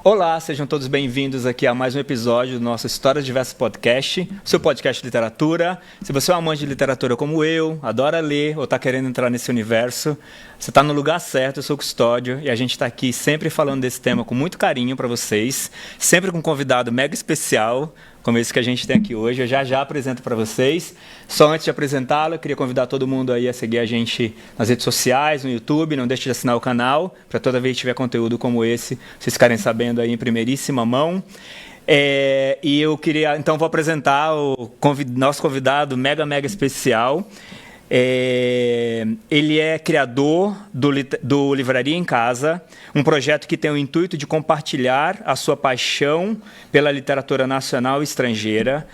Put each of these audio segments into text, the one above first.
Olá, sejam todos bem-vindos aqui a mais um episódio do nosso Histórias Diversas Podcast, seu podcast de literatura. Se você é um amante de literatura como eu, adora ler ou está querendo entrar nesse universo, você está no lugar certo. Eu sou o Custódio e a gente está aqui sempre falando desse tema com muito carinho para vocês, sempre com um convidado mega especial, como esse que a gente tem aqui hoje. Eu já apresento para vocês. Só antes de apresentá-lo, eu queria convidar todo mundo aí a seguir a gente nas redes sociais, no YouTube. Não deixe de assinar o canal, para toda vez que tiver conteúdo como esse, vocês ficarem sabendo aí em primeiríssima mão. E eu queria, então, vou apresentar o nosso convidado mega especial. Ele é criador do Livraria em Casa, um projeto que tem o intuito de compartilhar a sua paixão pela literatura nacional e estrangeira.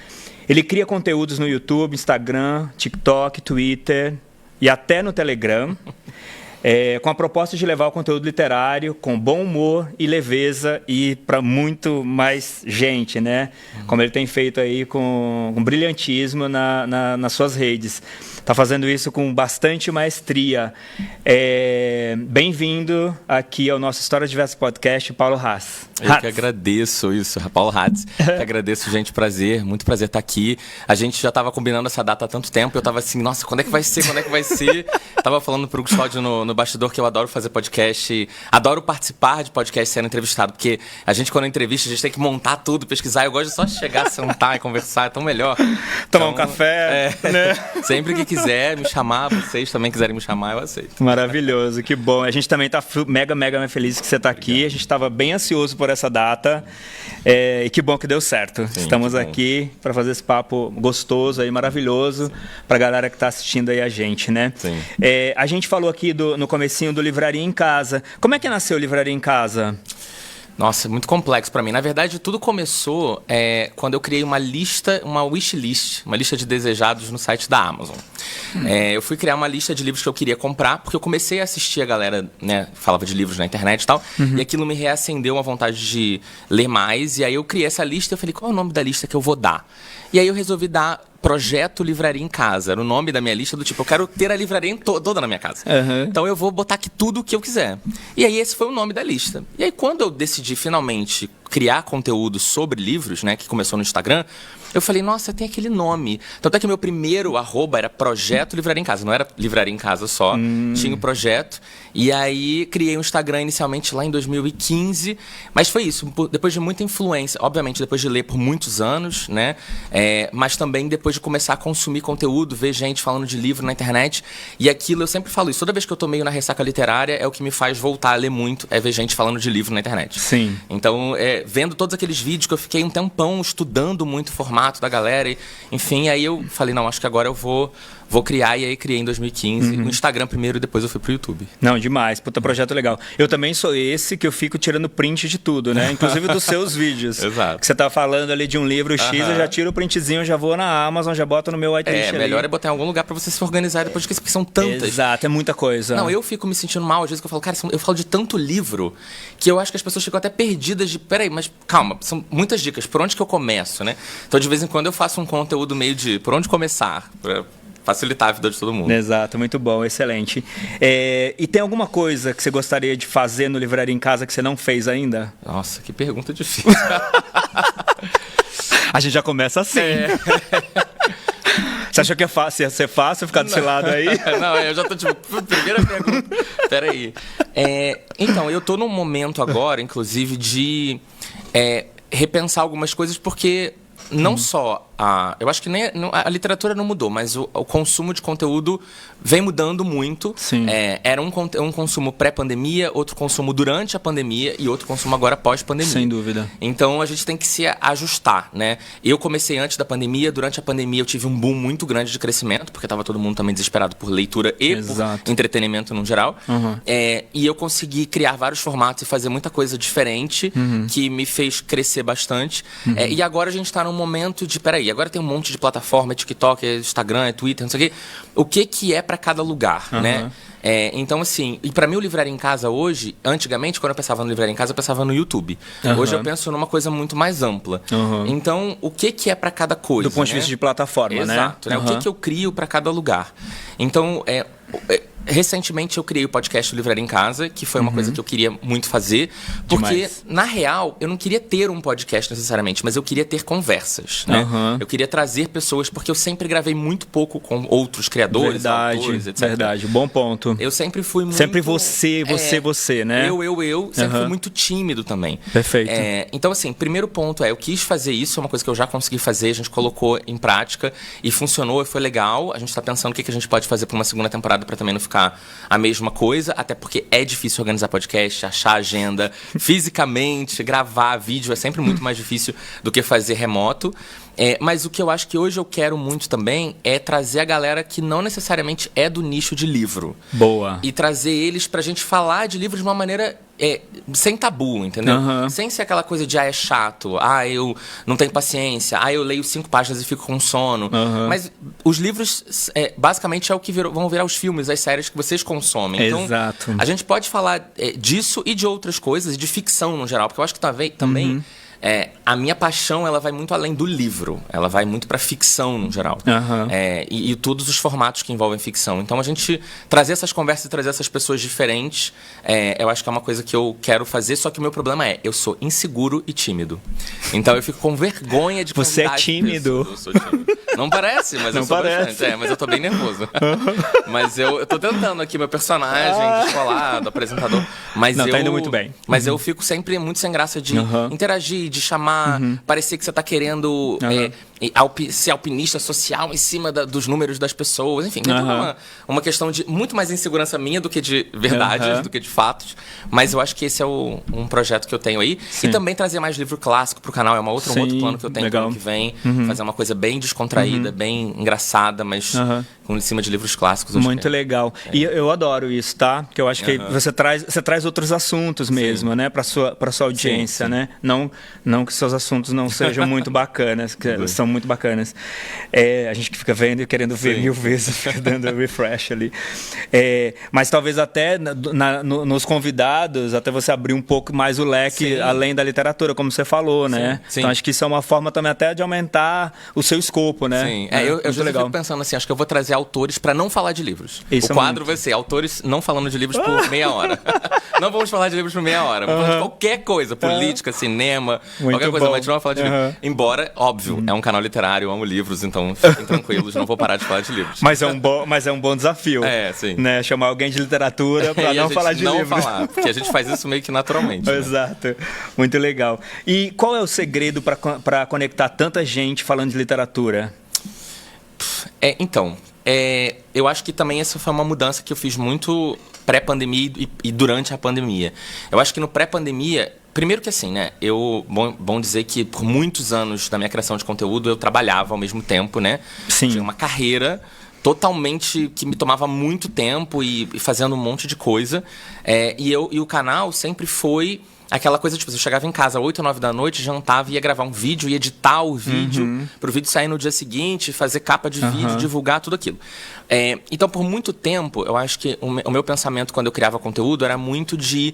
Ele cria conteúdos no YouTube, Instagram, TikTok, Twitter e até no Telegram, com a proposta de levar o conteúdo literário com bom humor e leveza e para muito mais gente, né? Como ele tem feito aí com brilhantismo nas suas redes. Está fazendo isso com bastante maestria. Bem-vindo aqui ao nosso Histórias Diversas Podcast, Paulo Hatz. Eu que agradeço isso, Paulo Hatz. Que agradeço, gente, prazer, muito prazer estar aqui. A gente já estava combinando essa data há tanto tempo, eu estava assim, nossa, quando é que vai ser? Estava falando para o Custódio no bastidor que eu adoro fazer podcast, adoro participar de podcast sendo entrevistado, porque a gente, quando entrevista, a gente tem que montar tudo, pesquisar. Eu gosto de só chegar, sentar e conversar, é tão melhor. Tomar um café, né? Sempre que quiser me chamar, vocês também quiserem me chamar, eu aceito. Maravilhoso, que bom. A gente também está mega feliz que você está aqui. A gente estava bem ansioso por essa data e que bom que deu certo. Sim, estamos aqui para fazer esse papo gostoso aí, maravilhoso, para a galera que está assistindo aí a gente, né? Sim. A gente falou aqui no comecinho do Livraria em Casa. Como é que nasceu o Livraria em Casa? Nossa, muito complexo para mim. Na verdade, tudo começou quando eu criei uma wishlist, uma lista de desejados no site da Amazon. Eu fui criar uma lista de livros que eu queria comprar, porque eu comecei a assistir a galera, né, falava de livros na internet e tal, e aquilo me reacendeu uma vontade de ler mais, e aí eu criei essa lista e eu falei, qual é o nome da lista que eu vou dar? E aí eu resolvi dar Projeto Livraria em Casa. Era o nome da minha lista, do tipo, eu quero ter a livraria toda na minha casa. Então eu vou botar aqui tudo o que eu quiser. E aí esse foi o nome da lista. E aí quando eu decidi finalmente criar conteúdo sobre livros, né, que começou no Instagram, eu falei, nossa, tem aquele nome. Tanto é que meu primeiro @ era Projeto Livraria em Casa. Não era Livraria em Casa só, tinha o projeto. E aí criei um Instagram inicialmente lá em 2015. Mas foi isso, depois de muita influência. Obviamente, depois de ler por muitos anos, né? Mas também depois de começar a consumir conteúdo, ver gente falando de livro na internet. E aquilo, eu sempre falo isso. Toda vez que eu tô meio na ressaca literária, é o que me faz voltar a ler muito, é ver gente falando de livro na internet. Sim. Então, vendo todos aqueles vídeos que eu fiquei um tempão estudando muito o formato da galera, enfim, aí eu falei, não, acho que agora eu vou criar, e aí criei em 2015 no Instagram primeiro e depois eu fui pro YouTube. Não, demais, puta projeto legal. Eu também sou esse que eu fico tirando print de tudo, né? Inclusive dos seus vídeos. Exato. Que você tá falando ali de um livro X, eu já tiro o printzinho, já vou na Amazon, já boto no meu whitelist ali. Melhor é botar em algum lugar pra você se organizar depois de que porque são tantas. Exato, é muita coisa. Não, eu fico me sentindo mal às vezes que eu falo, cara, eu falo de tanto livro que eu acho que as pessoas ficam até perdidas de, peraí, mas calma, são muitas dicas, por onde que eu começo, né? Então de vez em quando eu faço um conteúdo meio de por onde começar, pra facilitar a vida de todo mundo. Exato, muito bom, excelente. E tem alguma coisa que você gostaria de fazer no Livraria em Casa que você não fez ainda? Nossa, que pergunta difícil. A gente já começa assim. Você achou que ia ser fácil ficar desse lado aí? Não, eu já tô tipo, primeira pergunta. Peraí. Então, eu tô num momento agora, inclusive, de repensar algumas coisas, porque não só eu acho que nem a literatura não mudou, mas o consumo de conteúdo vem mudando muito. Sim. Era um consumo pré-pandemia, outro consumo durante a pandemia e outro consumo agora pós-pandemia. Sem dúvida. Então a gente tem que se ajustar, né? Eu comecei antes da pandemia, durante a pandemia eu tive um boom muito grande de crescimento, porque estava todo mundo também desesperado por leitura e por entretenimento no geral. E eu consegui criar vários formatos e fazer muita coisa diferente que me fez crescer bastante. E agora a gente está num momento de, peraí, agora tem um monte de plataforma, TikTok, Instagram, Twitter, não sei o quê. O que é para cada lugar, né? Então, assim, e para mim o Livraria em Casa hoje, antigamente, quando eu pensava no Livraria em Casa, eu pensava no YouTube. Hoje eu penso numa coisa muito mais ampla. Então, o que é para cada coisa? Do ponto de vista de plataforma, Exato, né? O que eu crio para cada lugar? Então, Recentemente eu criei o podcast Livraria em Casa, que foi uma coisa que eu queria muito fazer, porque, Demais. na real, eu não queria ter um podcast necessariamente, mas eu queria ter conversas, né? Eu queria trazer pessoas, porque eu sempre gravei muito pouco com outros criadores, autores, etc. Verdade, bom ponto. Eu sempre fui muito... Sempre você, né? Eu sempre fui muito tímido também. Perfeito. Então, assim, primeiro ponto eu quis fazer isso, é uma coisa que eu já consegui fazer, a gente colocou em prática e funcionou, e foi legal. A gente tá pensando o que a gente pode fazer para uma segunda temporada para também não ficar a mesma coisa, até porque é difícil organizar podcast, achar agenda fisicamente, gravar vídeo é sempre muito mais difícil do que fazer remoto. Mas o que eu acho que hoje eu quero muito também é trazer a galera que não necessariamente é do nicho de livro. Boa. E trazer eles pra gente falar de livro de uma maneira sem tabu, entendeu? Sem ser aquela coisa de, é chato, eu não tenho paciência, eu leio 5 páginas e fico com sono. Mas os livros, basicamente, é o que vão virar os filmes, as séries que vocês consomem. Então, Exato. a gente pode falar disso e de outras coisas, de ficção no geral, porque eu acho que também... a minha paixão, ela vai muito além do livro. Ela vai muito pra ficção, no geral. E todos os formatos que envolvem ficção. Então, a gente trazer essas conversas e trazer essas pessoas diferentes, eu acho que é uma coisa que eu quero fazer. Só que o meu problema eu sou inseguro e tímido. Então, eu fico com vergonha de Você é convidar as tímido? pessoas. Eu sou tímido. Não parece, mas eu sou bastante. Mas eu tô bem nervoso. Mas eu tô tentando aqui meu personagem descolado, apresentador. Mas tá indo muito bem. Mas eu fico sempre muito sem graça de interagir, de chamar, parecer que você tá querendo ser alpinista social em cima dos números das pessoas. Enfim, tem toda uma questão de muito mais insegurança minha do que de verdades, do que de fatos. Mas eu acho que esse é um projeto que eu tenho aí. Sim. E também trazer mais livro clássico pro canal. É um outro plano que eu tenho pro ano que vem. Fazer uma coisa bem descontraída, bem engraçada, mas em cima de livros clássicos. Muito legal. E eu adoro isso, tá? Porque eu acho que você traz outros assuntos mesmo, né? Pra sua audiência, né? Não que seus assuntos não sejam muito bacanas, que são muito bacanas. A gente que fica vendo e querendo ver 1000 vezes, dando refresh ali. Mas talvez até nos convidados, até você abrir um pouco mais o leque, além da literatura, como você falou, né? Sim. Então acho que isso é uma forma também até de aumentar o seu escopo, né? Sim. Eu já fico pensando assim, acho que eu vou trazer autores para não falar de livros. Isso o quadro vai ser autores não falando de livros por meia hora. Não vamos falar de livros por meia hora. Vamos falar de qualquer coisa, política, cinema, qualquer coisa, mas a gente não vai falar de livros. Embora, óbvio, é um canal literário, eu amo livros, então fiquem tranquilos, não vou parar de falar de livros. Mas é um bom desafio. Sim. Né? Chamar alguém de literatura para não falar de livros. Não falar, porque a gente faz isso meio que naturalmente. Né? Exato. Muito legal. E qual é o segredo para conectar tanta gente falando de literatura? Eu acho que também essa foi uma mudança que eu fiz muito pré-pandemia e durante a pandemia. Eu acho que no pré-pandemia, primeiro que assim, né? Bom dizer que por muitos anos da minha criação de conteúdo eu trabalhava ao mesmo tempo, né? Sim. Tinha uma carreira totalmente que me tomava muito tempo e fazendo um monte de coisa. E o canal sempre foi aquela coisa, tipo, eu chegava em casa às 8 ou 9 da noite, jantava, ia gravar um vídeo, ia editar o vídeo, pro vídeo sair no dia seguinte, fazer capa de vídeo, divulgar, tudo aquilo. Então, por muito tempo, eu acho que o meu pensamento quando eu criava conteúdo era muito de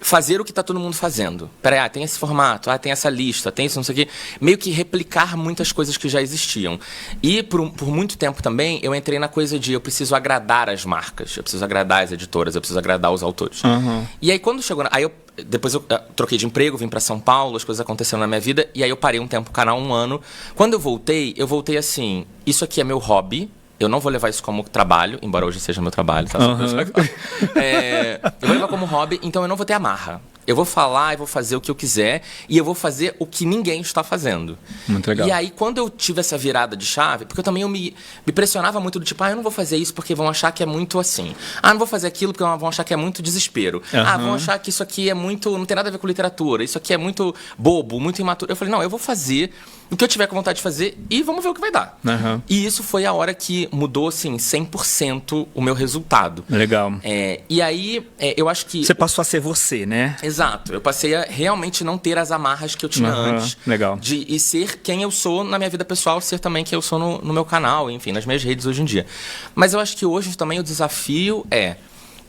fazer o que está todo mundo fazendo. Peraí, tem esse formato, tem essa lista, tem isso, não sei o quê. Meio que replicar muitas coisas que já existiam. E por muito tempo também, eu entrei na coisa de eu preciso agradar as marcas, eu preciso agradar as editoras, eu preciso agradar os autores. E aí, quando chegou... Depois eu troquei de emprego, vim para São Paulo, as coisas aconteceram na minha vida, e aí eu parei um tempo o canal, 1 ano. Quando eu voltei assim, isso aqui é meu hobby, eu não vou levar isso como trabalho, embora hoje seja meu trabalho, tá? Eu vou levar como hobby, então eu não vou ter amarra. Eu vou falar, eu vou fazer o que eu quiser e eu vou fazer o que ninguém está fazendo. Muito legal. E aí, quando eu tive essa virada de chave, porque eu também me pressionava muito do tipo, eu não vou fazer isso porque vão achar que é muito assim. Não vou fazer aquilo porque vão achar que é muito desespero. Vão achar que isso aqui é muito... não tem nada a ver com literatura. Isso aqui é muito bobo, muito imaturo. Eu falei, não, eu vou fazer o que eu tiver com vontade de fazer e vamos ver o que vai dar. E isso foi a hora que mudou, assim, 100% o meu resultado. Legal. E aí, eu acho que... Você passou a ser você, né? Exato. Eu passei a realmente não ter as amarras que eu tinha antes. Legal. E ser quem eu sou na minha vida pessoal, ser também quem eu sou no meu canal, enfim, nas minhas redes hoje em dia. Mas eu acho que hoje também o desafio é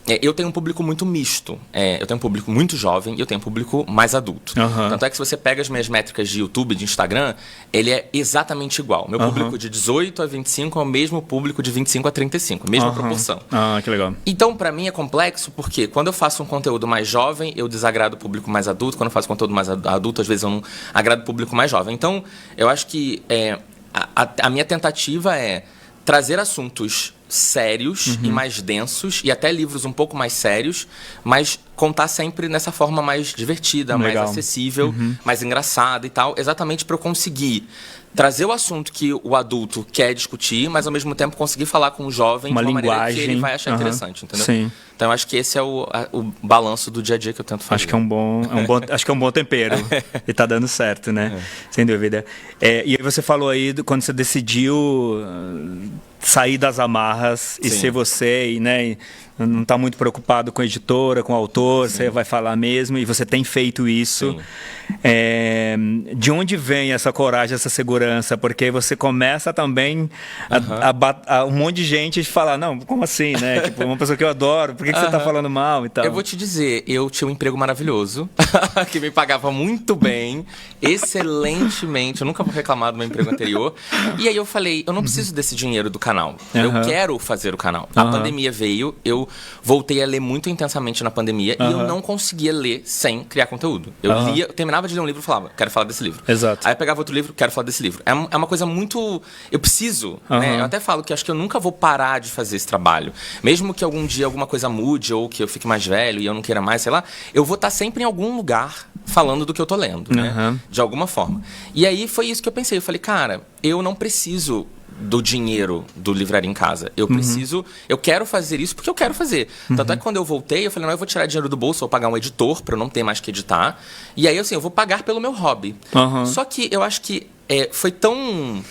eu tenho um público muito misto. Eu tenho um público muito jovem e eu tenho um público mais adulto. Tanto é que se você pega as minhas métricas de YouTube, de Instagram, ele é exatamente igual. Meu público de 18 a 25 é o mesmo público de 25 a 35, mesma proporção. Que legal. Então, pra mim é complexo porque quando eu faço um conteúdo mais jovem, eu desagrado o público mais adulto. Quando eu faço conteúdo mais adulto, às vezes eu não agrado o público mais jovem. Então, eu acho que a minha tentativa é trazer assuntos sérios e mais densos, e até livros um pouco mais sérios, mas contar sempre nessa forma mais divertida, mais acessível, mais engraçada e tal, exatamente para eu conseguir trazer o assunto que o adulto quer discutir, mas ao mesmo tempo conseguir falar com o jovem de uma maneira que ele vai achar interessante, entendeu? Sim. Então eu acho que esse é o balanço do dia a dia que eu tento fazer. Acho que é um bom tempero. E tá dando certo, né? Sem dúvida. E aí você falou aí quando você decidiu sair das amarras e ser você, e, né? E não está muito preocupado com a editora, com o autor, você vai falar mesmo, e você tem feito isso. De onde vem essa coragem, essa segurança? Porque você começa também a um monte de gente falar, não, como assim, né? Tipo, uma pessoa que eu adoro, por que você está falando mal e tal? Eu vou te dizer, eu tinha um emprego maravilhoso, que me pagava muito bem, excelentemente, eu nunca vou reclamar do meu emprego anterior. E aí eu falei, eu não preciso desse dinheiro do canal, eu quero fazer o canal. A pandemia veio, eu voltei a ler muito intensamente na pandemia e eu não conseguia ler sem criar conteúdo. Eu lia, terminava de ler um livro e falava, quero falar desse livro. Exato. Aí eu pegava outro livro, quero falar desse livro. É uma coisa muito... Eu preciso, né? Eu até falo que acho que eu nunca vou parar de fazer esse trabalho. Mesmo que algum dia alguma coisa mude ou que eu fique mais velho e eu não queira mais, sei lá, eu vou estar sempre em algum lugar falando do que eu tô lendo, né? De alguma forma. E aí foi isso que eu pensei. Eu falei, cara, eu não preciso do dinheiro do Livraria em Casa. Eu preciso... Eu quero fazer isso porque eu quero fazer. Tanto é que quando eu voltei, eu falei, não, eu vou tirar dinheiro do bolso, vou pagar um editor pra eu não ter mais que editar. E aí, assim, eu vou pagar pelo meu hobby. Só que eu acho que foi tão...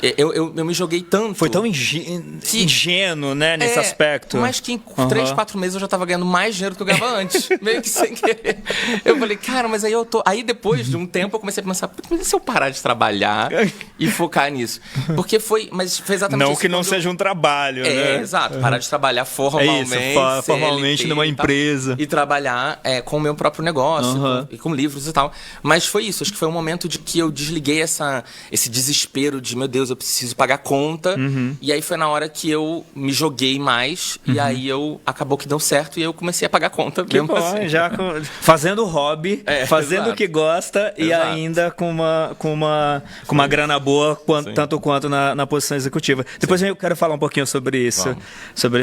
Eu me joguei tanto... Foi tão ingênuo, né, nesse aspecto. Mas que em 3, 4 meses eu já tava ganhando mais dinheiro do que eu ganhava antes. Meio que sem querer. Eu falei, cara, mas aí eu tô... Aí depois de um tempo eu comecei a pensar, mas e se eu parar de trabalhar e focar nisso? Porque foi... Mas foi exatamente não isso. Que não seja um trabalho, né? Exato. Parar de trabalhar formalmente. Formalmente numa empresa. E trabalhar com o meu próprio negócio, e com livros e tal. Mas foi isso. Acho que foi um momento de que eu desliguei esse desespero de, meu Deus, eu preciso pagar conta. E aí foi na hora que eu me joguei mais. E aí acabou que deu certo. E eu comecei a pagar conta. Que bom, assim. Fazendo hobby, fazendo o que gosta. E ainda com uma grana boa, tanto quanto na posição executiva. Depois eu quero falar um pouquinho sobre isso. Vamos. Sobre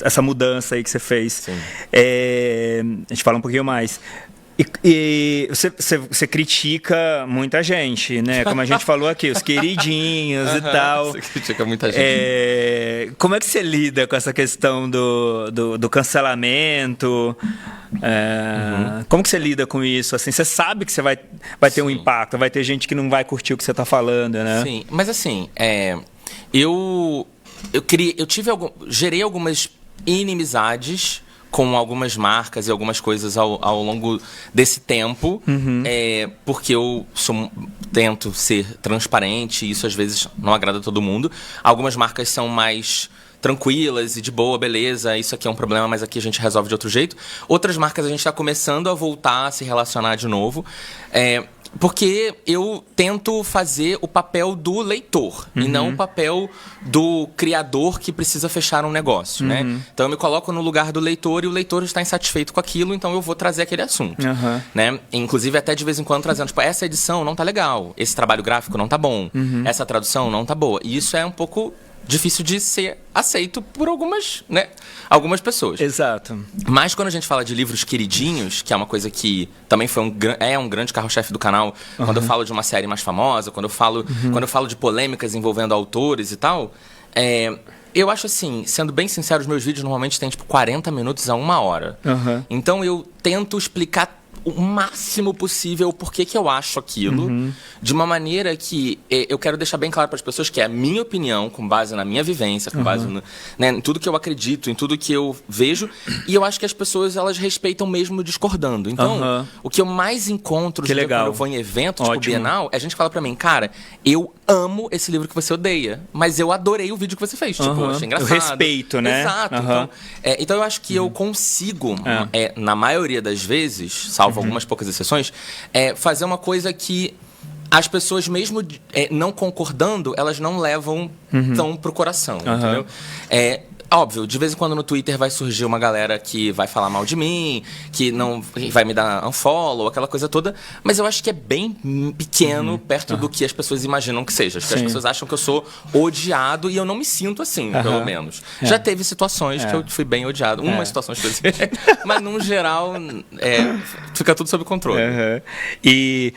essa mudança aí que você fez. A gente fala um pouquinho mais. E você critica muita gente, né? Como a gente falou aqui, os queridinhos e tal. Você critica muita gente. Como é que você lida com essa questão do cancelamento? Como que você lida com isso? Assim, você sabe que você vai ter um impacto, vai ter gente que não vai curtir o que você está falando, né? Sim, mas assim, eu gerei algumas inimizades com algumas marcas e algumas coisas ao longo desse tempo, porque eu tento ser transparente e isso às vezes não agrada a todo mundo. Algumas marcas são mais tranquilas e de boa, beleza, isso aqui é um problema, mas aqui a gente resolve de outro jeito. Outras marcas a gente está começando a voltar a se relacionar de novo, porque eu tento fazer o papel do leitor e não o papel do criador que precisa fechar um negócio, né? Então eu me coloco no lugar do leitor e o leitor está insatisfeito com aquilo, então eu vou trazer aquele assunto, né? Inclusive até de vez em quando trazendo, tipo, essa edição não tá legal, esse trabalho gráfico não tá bom, essa tradução não tá boa. E isso é um pouco difícil de ser aceito por algumas pessoas. Exato. Mas quando a gente fala de livros queridinhos, que é uma coisa que também foi um grande carro-chefe do canal, quando eu falo de uma série mais famosa, quando eu falo de polêmicas envolvendo autores e tal, eu acho assim, sendo bem sincero, os meus vídeos normalmente têm tipo 40 minutos a 1 hora. Então eu tento explicar o máximo possível o porquê que eu acho aquilo, de uma maneira que eu quero deixar bem claro para as pessoas que é a minha opinião, com base na minha vivência, com base em tudo que eu acredito, em tudo que eu vejo, e eu acho que as pessoas, elas respeitam mesmo discordando. Então, o que eu mais encontro quando eu vou em eventos, tipo Bienal, a gente fala para mim, cara, eu amo esse livro que você odeia, mas eu adorei o vídeo que você fez. Tipo, achei engraçado. O respeito, né? Exato. Então eu acho que eu consigo, na maioria das vezes, salvo algumas poucas exceções, fazer uma coisa que as pessoas, mesmo não concordando, elas não levam tão pro coração, entendeu? Óbvio, de vez em quando no Twitter vai surgir uma galera que vai falar mal de mim, que não vai me dar unfollow, aquela coisa toda, mas eu acho que é bem pequeno perto do que as pessoas imaginam que seja. Acho que as pessoas acham que eu sou odiado e eu não me sinto assim, pelo menos. Já teve situações que eu fui bem odiado, uma situação específica, mas num geral fica tudo sob controle. E,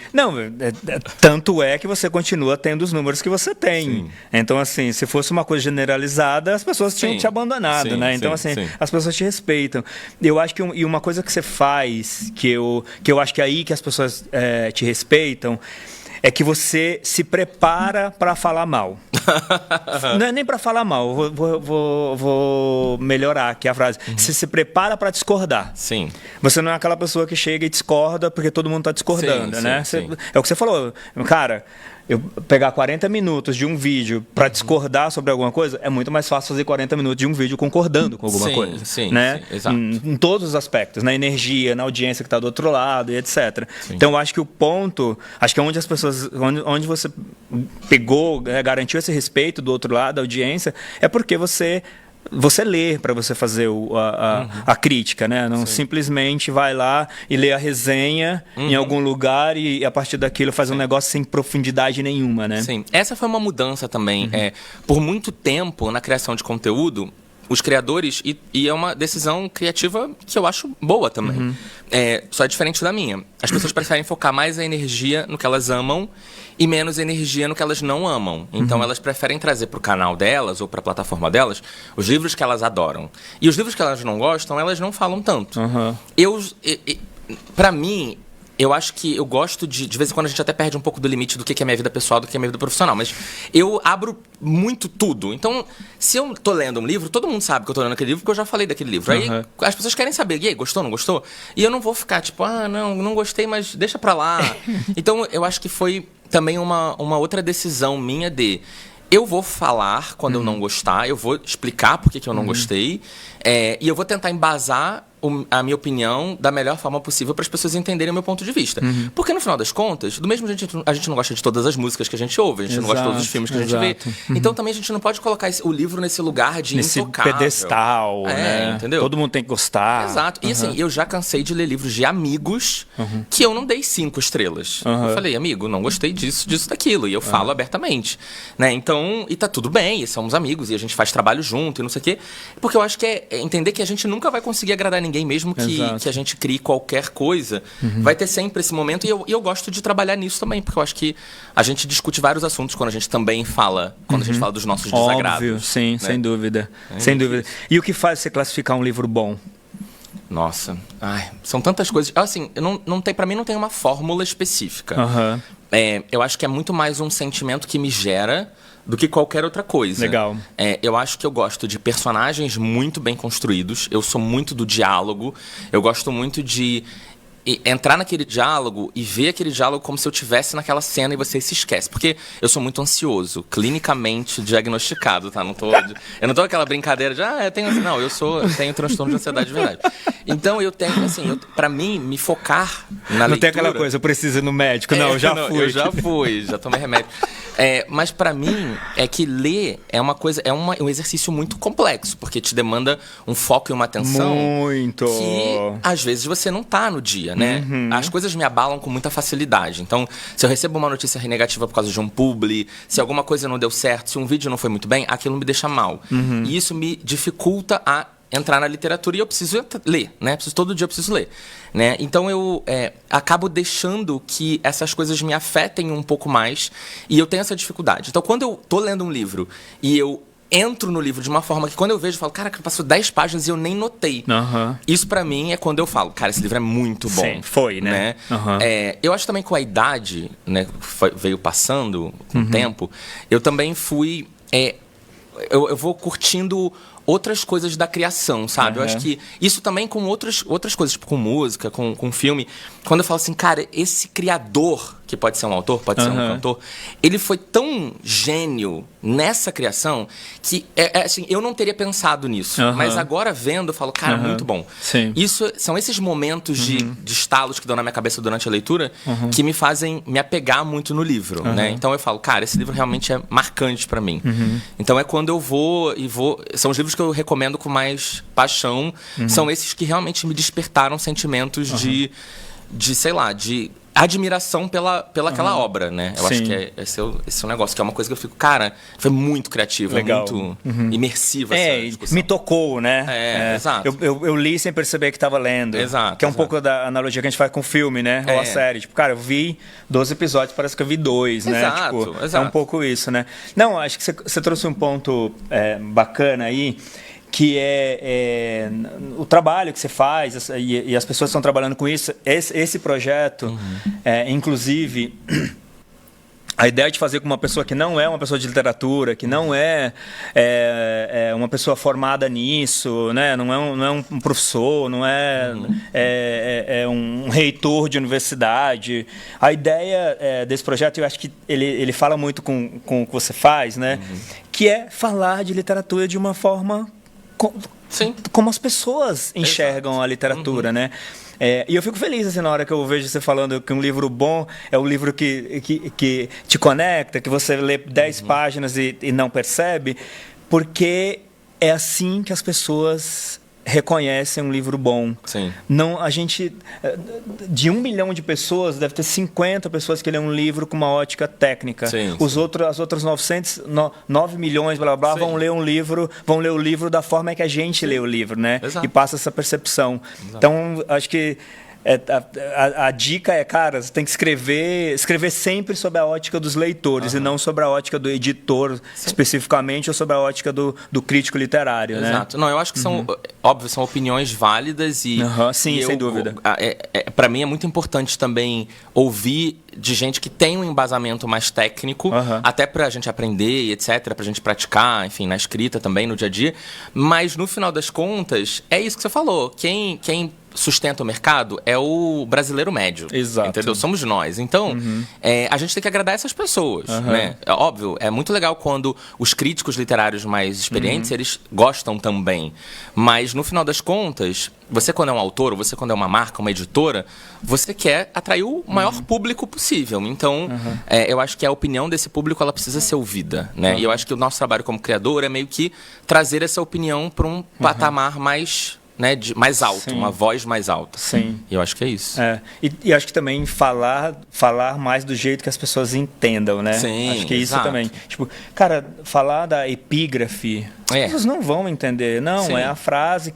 tanto é que você continua tendo os números que você tem. Sim. Então, assim, se fosse uma coisa generalizada, as pessoas tinham te abandonado, né? Então, as pessoas te respeitam. Eu acho que uma coisa que você faz, que eu acho que é aí que as pessoas te respeitam, é que você se prepara para falar mal. Não é nem para falar mal, vou melhorar aqui a frase. Você se prepara para discordar. Sim. Você não é aquela pessoa que chega e discorda porque todo mundo está discordando, né? É o que você falou. Cara, eu pegar 40 minutos de um vídeo para discordar sobre alguma coisa, é muito mais fácil fazer 40 minutos de um vídeo concordando com alguma coisa. Né? Exato. Em todos os aspectos, na energia, na audiência que está do outro lado e etc. Então, eu acho que o ponto, acho que é onde as pessoas, onde você pegou, garantiu esse respeito do outro lado, da audiência, é porque você lê para você fazer a crítica, né? Não simplesmente vai lá e lê a resenha em algum lugar e a partir daquilo faz um negócio sem profundidade nenhuma, né? Sim, essa foi uma mudança também. Por muito tempo, na criação de conteúdo, os criadores, e é uma decisão criativa que eu acho boa também, só é diferente da minha. As pessoas preferem focar mais a energia no que elas amam e menos energia no que elas não amam. Então, elas preferem trazer para o canal delas ou para a plataforma delas os livros que elas adoram. E os livros que elas não gostam, elas não falam tanto. Para mim, eu acho que eu gosto de vez em quando a gente até perde um pouco do limite do que é minha vida pessoal, do que é minha vida profissional, mas eu abro muito tudo. Então, se eu tô lendo um livro, todo mundo sabe que eu tô lendo aquele livro, porque eu já falei daquele livro. Aí as pessoas querem saber, e aí, gostou, não gostou? E eu não vou ficar tipo, não gostei, mas deixa pra lá. Então, eu acho que foi também uma outra decisão minha de... Eu vou falar quando eu não gostar, eu vou explicar por que eu não gostei, e eu vou tentar embasar a minha opinião da melhor forma possível para as pessoas entenderem o meu ponto de vista. Porque, no final das contas, do mesmo jeito a gente não gosta de todas as músicas que a gente ouve, a gente não gosta de todos os filmes que a gente vê. Então, também a gente não pode colocar o livro nesse lugar de intocável. Nesse pedestal, né? Entendeu? Todo mundo tem que gostar. Exato. E assim, eu já cansei de ler livros de amigos que eu não dei 5 estrelas. Eu falei, amigo, não gostei disso, daquilo. E eu falo abertamente. Né? Então, e tá tudo bem, e somos amigos, e a gente faz trabalho junto, e não sei o quê. Porque eu acho que é entender que a gente nunca vai conseguir agradar ninguém, mesmo que a gente crie qualquer coisa. Vai ter sempre esse momento, e eu gosto de trabalhar nisso também, porque eu acho que a gente discute vários assuntos quando a gente também fala, quando a gente fala dos nossos desagrados. Óbvio, sim, né? Sem dúvida. Sem dúvida. E o que faz você classificar um livro bom? Nossa, são tantas coisas. Assim, pra mim não tem uma fórmula específica. Eu acho que é muito mais um sentimento que me gera do que qualquer outra coisa. Legal. Eu acho que eu gosto de personagens muito bem construídos. Eu sou muito do diálogo. Eu gosto muito de entrar naquele diálogo e ver aquele diálogo como se eu estivesse naquela cena e você se esquece. Porque eu sou muito ansioso, clinicamente diagnosticado, tá? Eu não tô aquela brincadeira de, eu tenho... Não, eu tenho transtorno de ansiedade de verdade. Então, eu tenho, assim, pra mim, me focar na leitura... Não tem aquela coisa, eu preciso ir no médico. Não, eu já fui. Eu já fui, já tomei remédio. Mas pra mim, é que ler é uma coisa, um exercício muito complexo, porque te demanda um foco e uma atenção... Muito! Que, às vezes, você não tá no dia, né? As coisas me abalam com muita facilidade. Então, se eu recebo uma notícia negativa por causa de um publi, se alguma coisa não deu certo, se um vídeo não foi muito bem, aquilo me deixa mal. E isso me dificulta a entrar na literatura, e eu preciso ler, né? Todo dia eu preciso ler, né? Então eu acabo deixando que essas coisas me afetem um pouco mais, e eu tenho essa dificuldade. Então, quando eu tô lendo um livro e eu entro no livro de uma forma que, quando eu vejo, eu falo, cara, passou 10 páginas e eu nem notei. Isso pra mim é quando eu falo, cara, esse livro é muito bom. Sim, foi, né? Eu acho também que com a idade, né, veio passando com o tempo, eu também fui... eu vou curtindo outras coisas da criação, sabe? Eu acho que isso também com outras coisas, tipo com música, com filme. Quando eu falo assim, cara, esse criador, que pode ser um autor, pode ser um cantor, ele foi tão gênio nessa criação que, assim, eu não teria pensado nisso. Mas agora vendo, eu falo, cara, muito bom. Sim. São esses momentos de estalos que dão na minha cabeça durante a leitura que me fazem me apegar muito no livro, né? Então eu falo, cara, esse livro realmente é marcante pra mim. Então é quando eu vou... São os livros que eu recomendo com mais paixão. São esses que realmente me despertaram sentimentos de sei lá, de admiração pela aquela obra, né? Eu acho que esse é um negócio, que é uma coisa que eu fico, cara, foi muito criativo, muito imersiva essa discussão. Me tocou, né? Exato. Eu li sem perceber que estava lendo. Exato. Que é um pouco da analogia que a gente faz com o filme, né? Ou a série. Tipo, cara, eu vi 12 episódios, parece que eu vi 2, né? Exato, tipo, exato. É um pouco isso, né? Não, acho que você trouxe um ponto bacana aí, que é o trabalho que você faz e as pessoas que estão trabalhando com isso. Esse projeto, inclusive, a ideia de fazer com uma pessoa que não é uma pessoa de literatura, que não é uma pessoa formada nisso, né? Não é um professor, não é um reitor de universidade. A ideia desse projeto, eu acho que ele fala muito com o que você faz, né? Que é falar de literatura de uma forma... como as pessoas enxergam a literatura, né? E eu fico feliz assim, na hora que eu vejo você falando que um livro bom é um livro que te conecta, que você lê 10 páginas e não percebe, porque é assim que as pessoas reconhecem um livro bom. Sim. Não, a gente, de 1 milhão de pessoas, deve ter 50 pessoas que lêem um livro com uma ótica técnica. Sim, As outras 9 milhões, blá, blá, blá, vão ler o livro da forma que a gente lê o livro, né? Exato. E passa essa percepção. Exato. Então, acho que a dica é, cara, você tem que escrever sempre sobre a ótica dos leitores e não sobre a ótica do editor especificamente, ou sobre a ótica do crítico literário, né? Exato. Não, eu acho que são opiniões válidas e... Sim, sem dúvida. Para mim é muito importante também ouvir de gente que tem um embasamento mais técnico, até pra gente aprender e etc, pra gente praticar, enfim, na escrita também, no dia a dia. Mas, no final das contas, é isso que você falou. Quem sustenta o mercado é o brasileiro médio. Exato. Entendeu? Somos nós. Então, a gente tem que agradar essas pessoas, né? É óbvio, é muito legal quando os críticos literários mais experientes, eles gostam também. Mas, no final das contas, você quando é um autor, ou você quando é uma marca, uma editora, você quer atrair o maior público possível. Então, eu acho que a opinião desse público, ela precisa ser ouvida, né? E eu acho que o nosso trabalho como criador é meio que trazer essa opinião para um patamar mais... né, mais alto, uma voz mais alta. Sim. E eu acho que é isso. E acho que também falar mais do jeito que as pessoas entendam, né? Sim, acho que isso exato. também. Tipo, cara, falar da epígrafe, as pessoas não vão entender. Não, Sim.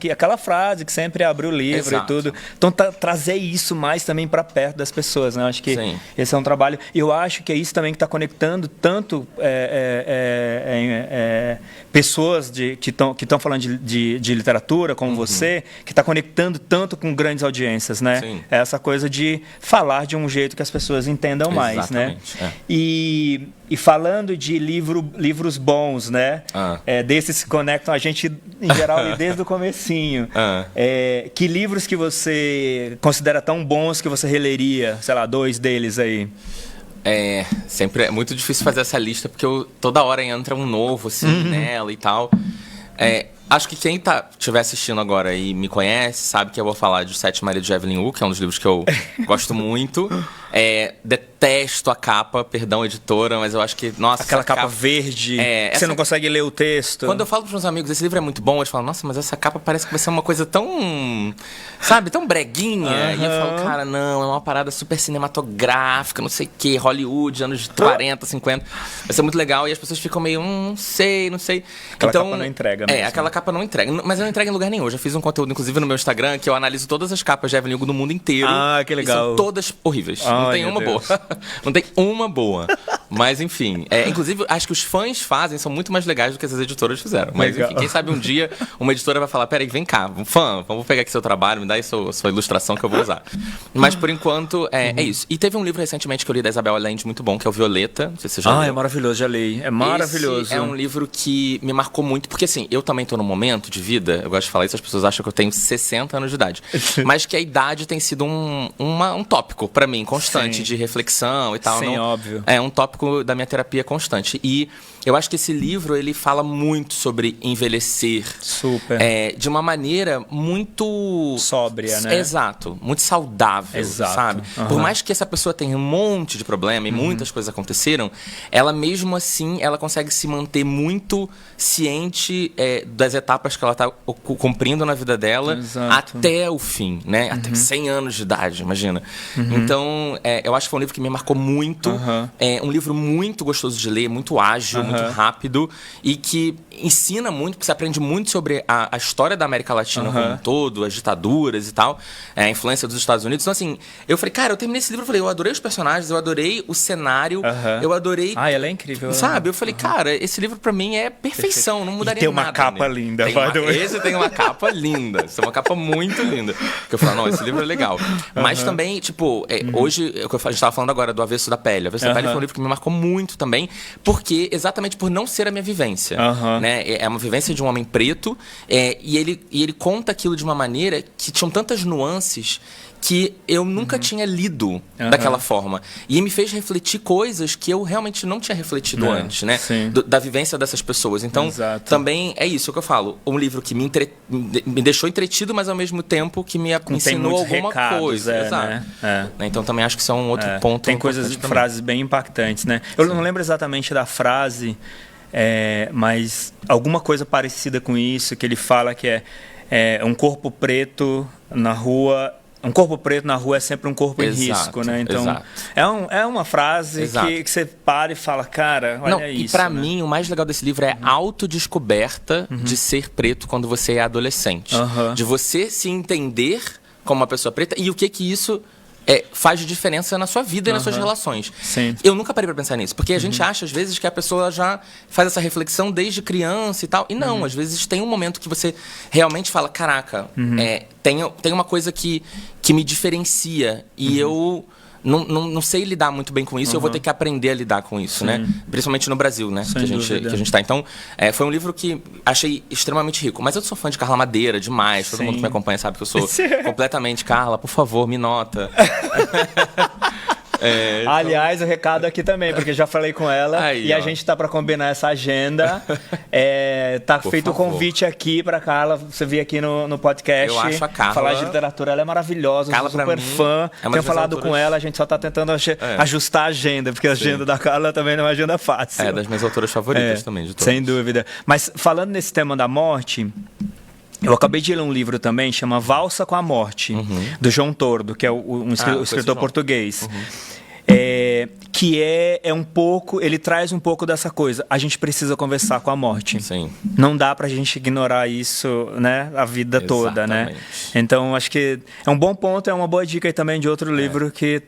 aquela frase que sempre abre o livro. Exato. E tudo. Então, trazer isso mais também para perto das pessoas, né? Acho que Sim. esse é um trabalho. E eu acho que é isso também que está conectando tanto pessoas que estão falando de literatura, como você, que está conectando tanto com grandes audiências, né? Sim. É essa coisa de falar de um jeito que as pessoas entendam mais, né? E falando de livros bons, né? Desses que conectam a gente, em geral, desde o comecinho. Que livros que você considera tão bons que você releria? Sei lá, 2 deles aí. Sempre é muito difícil fazer essa lista, porque toda hora entra um novo, assim, nela e tal. Acho que quem estiver assistindo agora e me conhece, sabe que eu vou falar de Sete Maridos de Evelyn Hugo, que é um dos livros que eu gosto muito. Detesto a capa, perdão, editora, mas eu acho que, nossa... Aquela capa verde, você não consegue ler o texto. Quando eu falo para os meus amigos, esse livro é muito bom, eles falam, nossa, mas essa capa parece que vai ser uma coisa tão, sabe, tão breguinha. E eu falo, cara, não, é uma parada super cinematográfica, não sei o quê, Hollywood, anos 40, 50. Vai ser muito legal e as pessoas ficam meio, não sei. Aquela capa não entrega mesmo. Aquela capa não entrega, mas eu não entrego em lugar nenhum. Eu já fiz um conteúdo, inclusive, no meu Instagram, que eu analiso todas as capas de Evelyn Hugo do mundo inteiro. Que legal. E são todas horríveis. Não tem uma boa. Não tem uma boa. Mas, enfim. Inclusive, acho que os fãs são muito mais legais do que as editoras fizeram. Mas, enfim, quem sabe um dia uma editora vai falar, peraí, vem cá, fã, vamos pegar aqui seu trabalho, me dá aí sua ilustração que eu vou usar. Mas, por enquanto, é isso. E teve um livro recentemente que eu li da Isabel Allende muito bom, que é o Violeta. Não sei se você já leu. É maravilhoso, já li. É maravilhoso. Esse é um livro que me marcou muito, porque assim, eu também tô num momento de vida, eu gosto de falar isso, as pessoas acham que eu tenho 60 anos de idade, mas que a idade tem sido um tópico pra mim, constante, Sim. de reflexão e tal. Sim, óbvio. É um tópico da minha terapia constante. E eu acho que esse livro, ele fala muito sobre envelhecer. Super. De uma maneira muito... sóbria, né? Exato. Muito saudável, Exato. sabe? Por mais que essa pessoa tenha um monte de problema e muitas coisas aconteceram, ela mesmo assim, ela consegue se manter muito ciente das etapas que ela está cumprindo na vida dela. Exato. Até o fim, né? Até 100 anos de idade, imagina. Então, eu acho que foi um livro que me marcou muito. É um livro muito gostoso de ler, muito ágil, muito rápido e que ensina muito, porque você aprende muito sobre a história da América Latina como um todo, as ditaduras e tal, a influência dos Estados Unidos. Então, assim, eu falei, cara, eu terminei esse livro, eu adorei os personagens, eu adorei o cenário, eu adorei... ela é incrível. Sabe? Eu falei, cara, esse livro pra mim é perfeição, não mudaria nada. Tem uma capa linda. Esse tem uma capa linda. Esse é uma capa muito linda. Que eu falo, não, esse livro é legal. Mas também, tipo, hoje, a gente tava falando agora do Avesso da Pele. O Avesso da Pele foi um livro que me marcou muito também, porque exatamente por não ser a minha vivência. Né? É uma vivência de um homem preto, e ele conta aquilo de uma maneira que tinham tantas nuances que eu nunca tinha lido daquela forma. E me fez refletir coisas que eu realmente não tinha refletido antes, né? Da vivência dessas pessoas. Então, também é isso que eu falo. Um livro que me deixou entretido, mas ao mesmo tempo que me ensinou alguma coisa. Exato. Né? Então, também acho que isso é um outro ponto. Tem frases bem impactantes, né? Eu não lembro exatamente da frase, mas alguma coisa parecida com isso, que ele fala que é um corpo preto na rua... Um corpo preto na rua é sempre um corpo em risco, né? Então, é uma frase que você para e fala, cara, olha isso. E pra mim, o mais legal desse livro é a autodescoberta de ser preto quando você é adolescente. De você se entender como uma pessoa preta e o que isso... faz de diferença na sua vida e nas suas relações. Eu nunca parei pra pensar nisso, porque a gente acha, às vezes, que a pessoa já faz essa reflexão desde criança e tal, e não, às vezes tem um momento que você realmente fala, caraca, tem uma coisa que me diferencia, e eu não sei lidar muito bem com isso, eu vou ter que aprender a lidar com isso, né? Principalmente no Brasil, né? Que a gente tá. Então, foi um livro que achei extremamente rico. Mas eu sou fã de Carla Madeira demais. Todo mundo que me acompanha sabe que eu sou completamente... Carla, por favor, me nota. Então... Aliás, o recado aqui também, porque já falei com ela a gente tá para combinar essa agenda. Tá feito o convite aqui para Carla, você vir aqui no podcast. Eu acho a Carla... falar de literatura, ela é maravilhosa, Carla, super fã. Tenho falado com ela, a gente só tá tentando ajustar a agenda, porque a agenda da Carla também não é uma agenda fácil. É das minhas autoras favoritas também, de todas. Sem dúvida. Mas falando nesse tema da morte... Eu acabei de ler um livro também, chama Valsa com a Morte, do João Tordo, que é um escritor português. Que é um pouco, ele traz um pouco dessa coisa. A gente precisa conversar com a morte. Não dá pra gente ignorar isso, né, a vida toda, né? Então, acho que é um bom ponto, é uma boa dica aí também de outro livro que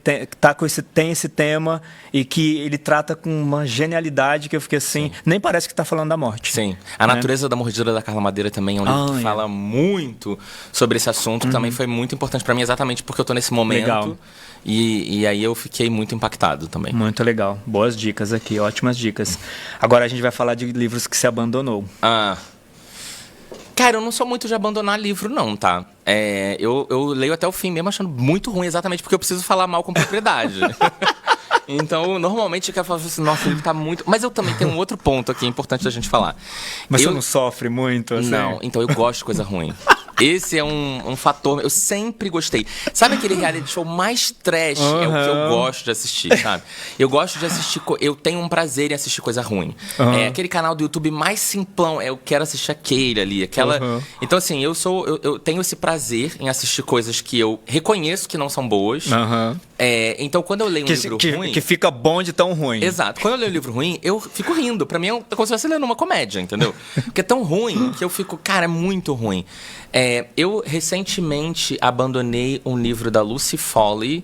tem esse tema e que ele trata com uma genialidade que eu fiquei assim, nem parece que tá falando da morte. A Natureza da Mordida da Carla Madeira também é um livro que fala muito sobre esse assunto, que também foi muito importante pra mim, exatamente porque eu tô nesse momento. Legal. E aí eu fiquei muito impactado também. Muito legal. Boas dicas aqui, ótimas dicas. Agora a gente vai falar de livros que você abandonou. Cara, eu não sou muito de abandonar livro, não, tá? Eu leio até o fim mesmo achando muito ruim, exatamente porque eu preciso falar mal com propriedade. Então, normalmente eu quero falar assim, nossa, o livro tá muito... Mas eu também tenho um outro ponto aqui importante da gente falar. Mas você não sofre muito, assim? Não, então eu gosto de coisa ruim. Esse é um fator... Eu sempre gostei. Sabe aquele reality show mais trash? É o que eu gosto de assistir, sabe? Eu gosto de assistir... Eu tenho um prazer em assistir coisa ruim. É aquele canal do YouTube mais simplão. Eu quero assistir aquele ali. Aquela... Então, assim, eu tenho esse prazer em assistir coisas que eu reconheço que não são boas. Então, quando eu leio um livro ruim... Que fica bom de tão ruim. Exato. Quando eu leio um livro ruim, eu fico rindo. Pra mim, é como se eu estivesse lendo uma comédia, entendeu? Porque é tão ruim que eu fico... Cara, é muito ruim. Eu recentemente abandonei um livro da Lucy Foley,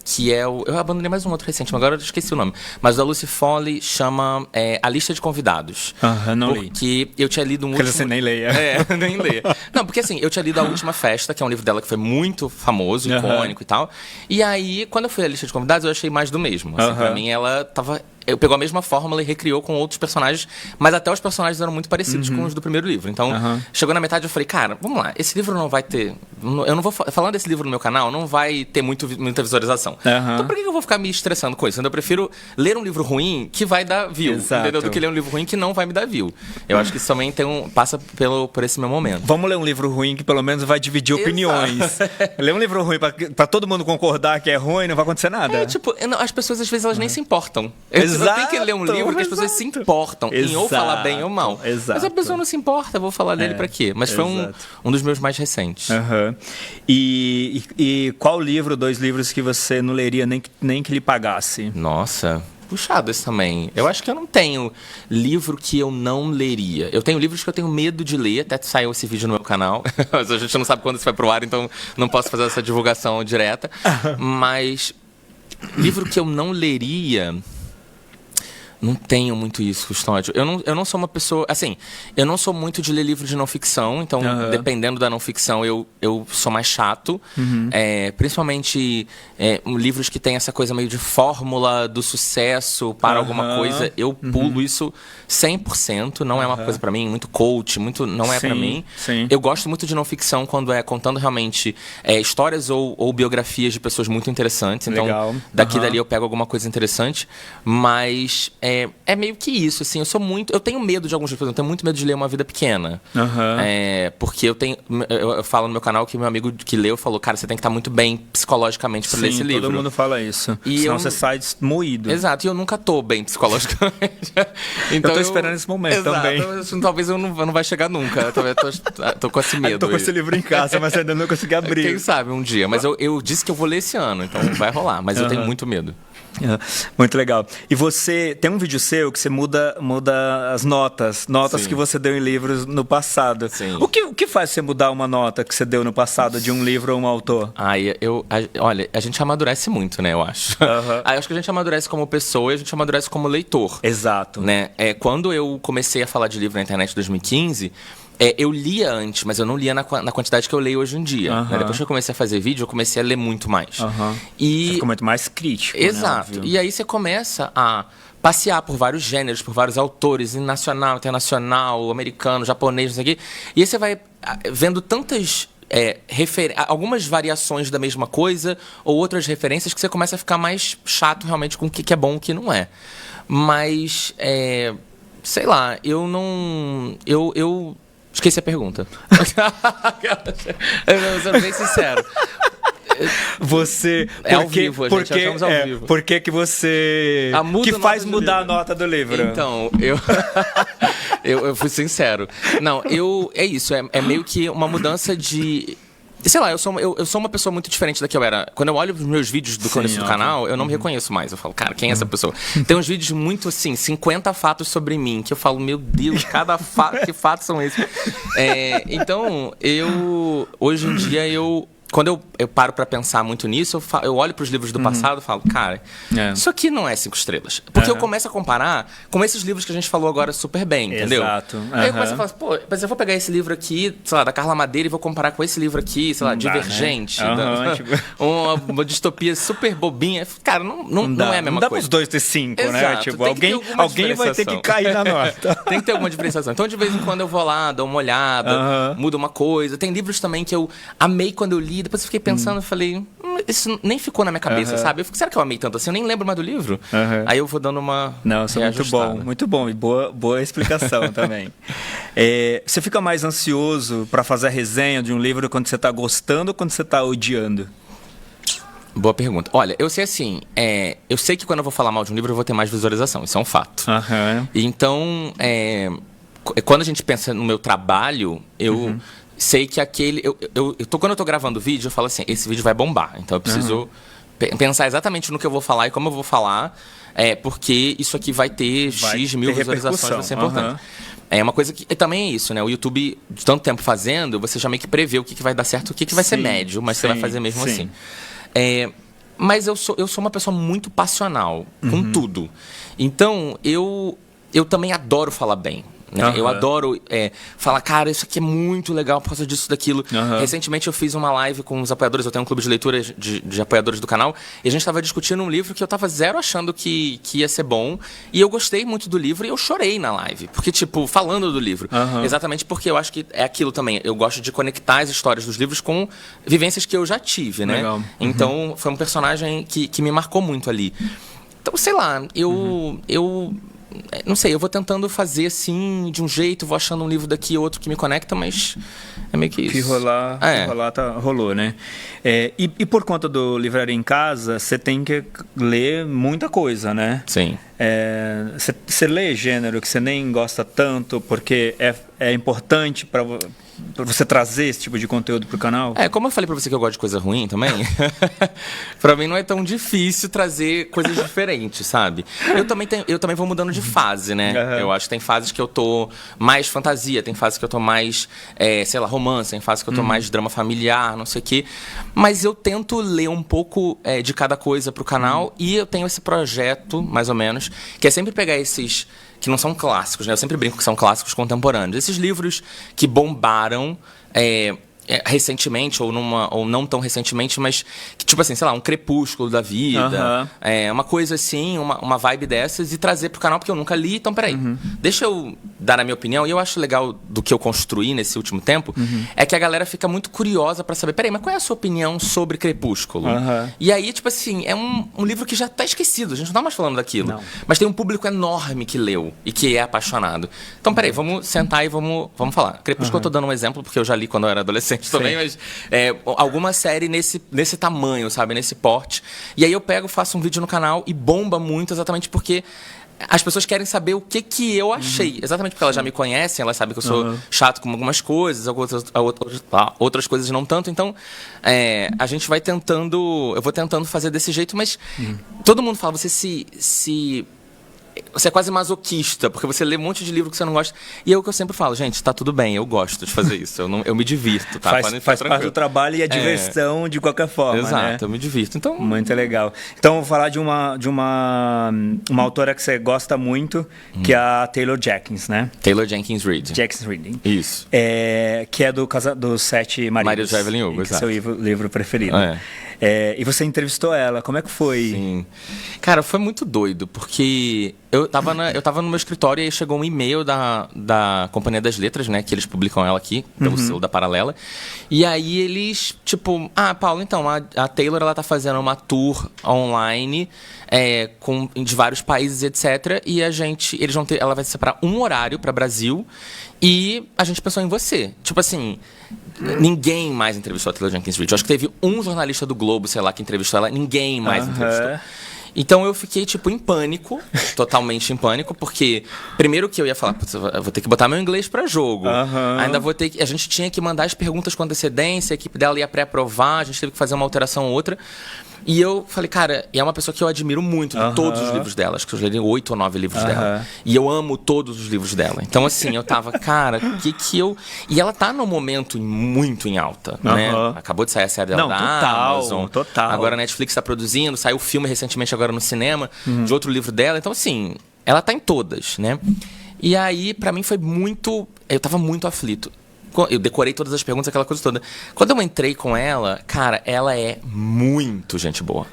que é o... Eu abandonei mais um outro recente, mas agora eu esqueci o nome. Mas o da Lucy Foley chama A Lista de Convidados. Não li. Porque eu tinha lido um Porque último... você nem leia. Nem leia. Não, porque assim, eu tinha lido A Última Festa, que é um livro dela que foi muito famoso, icônico e tal. E aí, quando eu fui à Lista de Convidados, eu achei mais do mesmo. Assim, pra mim, ela tava... Pegou a mesma fórmula e recriou com outros personagens, mas até os personagens eram muito parecidos com os do primeiro livro. Então, chegou na metade, eu falei, cara, vamos lá, esse livro não vai ter... Eu não vou... Falando desse livro no meu canal, não vai ter muita visualização. Então, por que eu vou ficar me estressando com isso? Então, eu prefiro ler um livro ruim que vai dar view, entendeu? Do que ler um livro ruim que não vai me dar view. Eu acho que isso também passa por esse meu momento. Vamos ler um livro ruim que pelo menos vai dividir opiniões. Ler um livro ruim pra todo mundo concordar que é ruim, não vai acontecer nada. As pessoas às vezes elas nem se importam. Não tem que ler um livro que as pessoas se importam em ou falar bem ou mal. Mas a pessoa não se importa, eu vou falar dele pra quê? Mas foi um dos meus mais recentes. E qual livro, 2 livros que você não leria nem que lhe pagasse? Nossa, puxado esse também. Eu acho que eu não tenho livro que eu não leria. Eu tenho livros que eu tenho medo de ler, até saiu esse vídeo no meu canal. Mas a gente não sabe quando isso vai pro ar, então não posso fazer essa divulgação direta. Mas livro que eu não leria... Não tenho muito isso, Custódio. Eu não sou uma pessoa... Assim, eu não sou muito de ler livro de não ficção. Então, dependendo da não ficção, eu sou mais chato. Principalmente livros que tem essa coisa meio de fórmula do sucesso para alguma coisa. Eu pulo isso 100%. Não é uma coisa pra mim. Muito coach, não é pra mim. Sim. Eu gosto muito de não ficção quando é contando realmente histórias ou biografias de pessoas muito interessantes. Então, legal. Daqui e dali eu pego alguma coisa interessante. Mas... É meio que isso, assim, eu tenho medo de alguns livros, eu tenho muito medo de ler Uma Vida Pequena. Porque eu falo no meu canal que meu amigo que leu falou, cara, você tem que estar muito bem psicologicamente para ler esse livro. Todo mundo fala isso. Senão você sai moído. Exato, e eu nunca tô bem psicologicamente. Então eu tô esperando esse momento também. Talvez eu não vai chegar nunca. Eu tô com esse medo. Eu tô com esse livro em casa, mas ainda não consegui abrir. Quem sabe um dia. Mas eu disse que eu vou ler esse ano, então vai rolar. Mas eu tenho muito medo. Muito legal. E você tem um vídeo seu que você muda as notas Sim. que você deu em livros no passado. Sim. O que faz você mudar uma nota que você deu no passado de um livro ou um autor? Olha, a gente amadurece muito, né, eu acho. Eu acho que a gente amadurece como pessoa e a gente amadurece como leitor. Exato. Né? Quando eu comecei a falar de livro na internet em 2015... eu lia antes, mas eu não lia na quantidade que eu leio hoje em dia. Né? Depois que eu comecei a fazer vídeo, eu comecei a ler muito mais. Você ficou muito mais crítico. Exato. Né, e aí você começa a passear por vários gêneros, por vários autores, nacional, internacional, americano, japonês, não sei o quê. E aí você vai vendo tantas... algumas variações da mesma coisa ou outras referências que você começa a ficar mais chato realmente com o que é bom e o que não é. Mas, sei lá, eu não... Eu esqueci a pergunta. Eu sou bem sincero. Você... ao vivo, gente. Achamos ao vivo. Por que você... que faz mudar a nota do livro? Então, eu fui sincero. Não, é isso. É meio que uma mudança de... Sei lá, eu sou uma pessoa muito diferente da que eu era. Quando eu olho os meus vídeos do começo do canal, eu não me reconheço mais. Eu falo, cara, quem é essa pessoa? Tem uns vídeos muito assim, 50 fatos sobre mim, que eu falo, meu Deus, que fatos são esses? Então, hoje em dia, quando eu paro pra pensar muito nisso, eu olho pros livros do passado e falo, cara, isso aqui não é 5 estrelas. Porque eu começo a comparar com esses livros que a gente falou agora super bem, entendeu? Exato. Aí eu começo a falar, pô, mas eu vou pegar esse livro aqui, sei lá, da Carla Madeira e vou comparar com esse livro aqui, sei lá, Divergente. Né? Uma distopia super bobinha. Cara, não é a mesma coisa. Não dá pros dois ter 5, né? Tipo, alguém vai ter que cair na nota. Tem que ter alguma diferenciação. Então, de vez em quando eu vou lá, dou uma olhada, mudo uma coisa. Tem livros também que eu amei quando eu li, depois eu fiquei pensando, eu falei, isso nem ficou na minha cabeça, sabe? Eu fico, será que eu amei tanto assim? Eu nem lembro mais do livro. Aí eu vou dando uma... Não, isso é muito bom. E boa explicação também. Você fica mais ansioso para fazer a resenha de um livro quando você está gostando ou quando você está odiando? Boa pergunta. Olha, eu sei assim, eu sei que quando eu vou falar mal de um livro eu vou ter mais visualização, isso é um fato. Então, quando a gente pensa no meu trabalho, eu... sei que quando eu tô gravando vídeo, eu falo assim, esse vídeo vai bombar. Então eu preciso pensar exatamente no que eu vou falar e como eu vou falar, porque isso aqui vai ter X mil visualizações, vai ser importante. É uma coisa que também é isso, né? O YouTube, de tanto tempo fazendo, você já meio que prevê o que vai dar certo, o que vai ser médio, mas você vai fazer mesmo assim. Mas eu sou uma pessoa muito passional com tudo. Então, eu também adoro falar bem. Né? Eu adoro falar, cara, isso aqui é muito legal por causa disso, daquilo. Recentemente eu fiz uma live com os apoiadores, eu tenho um clube de leitura de apoiadores do canal, e a gente estava discutindo um livro que eu estava zero achando que ia ser bom, e eu gostei muito do livro e eu chorei na live, porque, tipo, falando do livro. Exatamente porque eu acho que é aquilo também, eu gosto de conectar as histórias dos livros com vivências que eu já tive, né? Legal. Então, foi um personagem que me marcou muito ali. Então, sei lá, eu não sei, eu vou tentando fazer assim, de um jeito, vou achando um livro daqui, outro que me conecta, mas é meio que isso. Que rolar rolou, né? E por conta do Livraria em Casa, você tem que ler muita coisa, né? Sim. Você lê gênero que você nem gosta tanto porque é importante para você trazer esse tipo de conteúdo pro canal? Como eu falei pra você que eu gosto de coisa ruim também, pra mim não é tão difícil trazer coisas diferentes, sabe? Eu também vou mudando de fase, né? Eu acho que tem fases que eu tô mais fantasia, tem fases que eu tô mais, sei lá, romance, tem fases que eu tô mais drama familiar, não sei o quê. Mas eu tento ler um pouco de cada coisa pro canal e eu tenho esse projeto, mais ou menos, que é sempre pegar esses que não são clássicos, né? Eu sempre brinco que são clássicos contemporâneos. Esses livros que bombaram recentemente, ou não tão recentemente, mas que, tipo assim, sei lá, um Crepúsculo da vida, uma coisa assim, uma vibe dessas, e trazer pro canal, porque eu nunca li. Então, peraí, deixa eu dar a minha opinião. E eu acho legal do que eu construí nesse último tempo, é que a galera fica muito curiosa pra saber, peraí, mas qual é a sua opinião sobre Crepúsculo? E aí, tipo assim, é um livro que já tá esquecido, a gente não tá mais falando daquilo. Não. Mas tem um público enorme que leu e que é apaixonado. Então, peraí, vamos sentar e vamos falar. Crepúsculo eu tô dando um exemplo, porque eu já li quando eu era adolescente também, mas alguma série nesse tamanho, sabe? Nesse porte. E aí eu faço um vídeo no canal e bomba muito exatamente porque as pessoas querem saber o que eu achei. Exatamente porque elas já me conhecem, elas sabem que eu sou chato com algumas coisas, outras coisas não tanto. Então, a gente vai tentando... Eu vou tentando fazer desse jeito, mas todo mundo fala, você é quase masoquista, porque você lê um monte de livro que você não gosta. E é o que eu sempre falo, gente, tá tudo bem, eu gosto de fazer isso. Eu me divirto, tá? Faz parte do trabalho e a diversão de qualquer forma, exato, né? Eu me divirto. Então... Muito legal. Então, vou falar de uma autora que você gosta muito, que é a Taylor Jenkins, né? Taylor Jenkins Reid. Isso. Que é dos Sete Maridos. De Evelyn Hugo, exato. Que é seu livro preferido. E você entrevistou ela, como é que foi? Sim. Cara, foi muito doido, porque eu tava no meu escritório e aí chegou um e-mail da Companhia das Letras, né, que eles publicam ela aqui, pelo selo da Paralela. E aí eles, tipo, Paulo, então, a Taylor, ela tá fazendo uma tour online de vários países, etc. E ela vai ser para um horário para Brasil e a gente pensou em você. Tipo assim... Ninguém mais entrevistou a Taylor Jenkins Reid. Eu acho que teve um jornalista do Globo, sei lá, que entrevistou ela. Ninguém mais entrevistou. Então eu fiquei, tipo, em pânico, totalmente em pânico, porque primeiro que eu ia falar, eu vou ter que botar meu inglês pra jogo. Ainda vou ter que... A gente tinha que mandar as perguntas com antecedência, a equipe dela ia pré-aprovar, a gente teve que fazer uma alteração ou outra. E eu falei, cara, e é uma pessoa que eu admiro muito de todos os livros dela. Acho que eu já li 8 ou 9 livros dela. E eu amo todos os livros dela. Então, assim, eu tava, cara, que eu... E ela tá num momento muito em alta, né? Acabou de sair a série dela Amazon. Total. Agora a Netflix tá produzindo, saiu o filme recentemente agora no cinema, de outro livro dela. Então, assim, ela tá em todas, né? E aí, pra mim, foi muito... Eu tava muito aflito. Eu decorei todas as perguntas, aquela coisa toda. Quando eu entrei com ela, cara, ela é muito gente boa.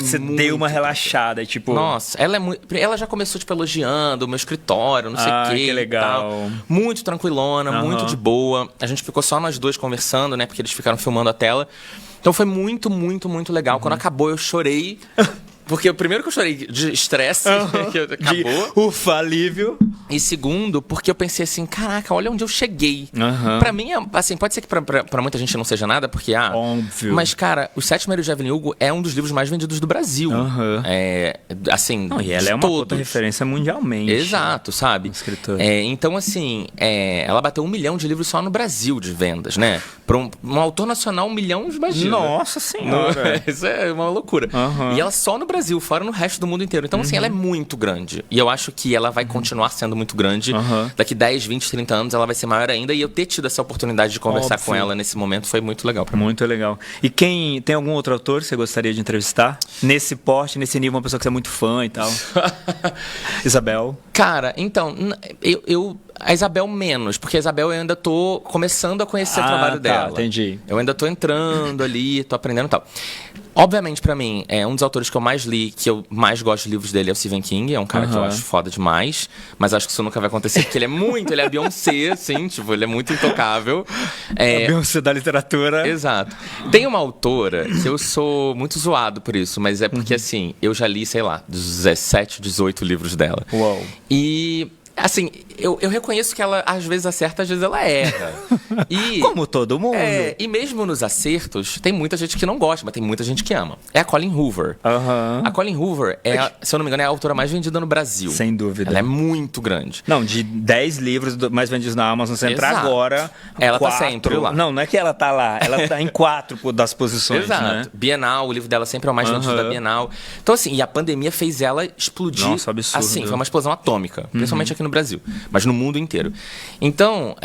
Você deu uma relaxada, tipo... Nossa, ela já começou, tipo, elogiando o meu escritório, não sei o quê. Que legal. Tal. Muito tranquilona, muito de boa. A gente ficou só nós dois conversando, né? Porque eles ficaram filmando a tela. Então foi muito, muito, muito legal. Quando acabou, eu chorei... Porque o primeiro que eu chorei de estresse, que acabou. Ufa, alívio. E segundo, porque eu pensei assim, caraca, olha onde eu cheguei. Pra mim, assim, pode ser que pra muita gente não seja nada, porque, óbvio. Mas, cara, Os Sete Maridos de Evelyn Hugo é um dos livros mais vendidos do Brasil. Assim, e ela é uma puta referência mundialmente. Exato, sabe? Escritora. Então, assim, ela bateu 1 milhão de livros só no Brasil de vendas, né? Pra um autor nacional, 1 milhão, imagina. Nossa Senhora. Isso é uma loucura. E ela só no Brasil. Brasil, fora no resto do mundo inteiro. Então, assim, ela é muito grande. E eu acho que ela vai continuar sendo muito grande. Daqui 10, 20, 30 anos ela vai ser maior ainda. E eu ter tido essa oportunidade de conversar com ela nesse momento foi muito legal pra mim. Muito legal. E tem algum outro autor que você gostaria de entrevistar? Nesse porte, nesse nível, uma pessoa que você é muito fã e tal? Isabel? Cara, então, a Isabel menos, porque a Isabel eu ainda tô começando a conhecer o trabalho dela. Entendi. Eu ainda tô entrando ali, tô aprendendo e tal. Obviamente, pra mim, um dos autores que eu mais li, que eu mais gosto de livros dele é o Stephen King. É um cara que eu acho foda demais, mas acho que isso nunca vai acontecer, porque ele é a Beyoncé, assim, tipo, ele é muito intocável. A Beyoncé da literatura. Exato. Tem uma autora que eu sou muito zoado por isso, mas é porque, assim, eu já li, sei lá, 17, 18 livros dela. Uau. E... assim, eu reconheço que ela às vezes acerta, às vezes ela erra. E, como todo mundo. E mesmo nos acertos, tem muita gente que não gosta, mas tem muita gente que ama. É a Colleen Hoover. A Colleen Hoover se eu não me engano, é a autora mais vendida no Brasil. Sem dúvida. Ela é muito grande. Não, de 10 livros mais vendidos na Amazon, você entrar agora... Ela 4, tá sempre lá. Não é que ela tá lá. Ela tá em 4 das posições, Exato. Né? Bienal, o livro dela sempre é o mais vendido da Bienal. Então, assim, e a pandemia fez ela explodir. Nossa, absurdo. Assim, foi uma explosão atômica. Principalmente aqui no Brasil. Mas no mundo inteiro. Então,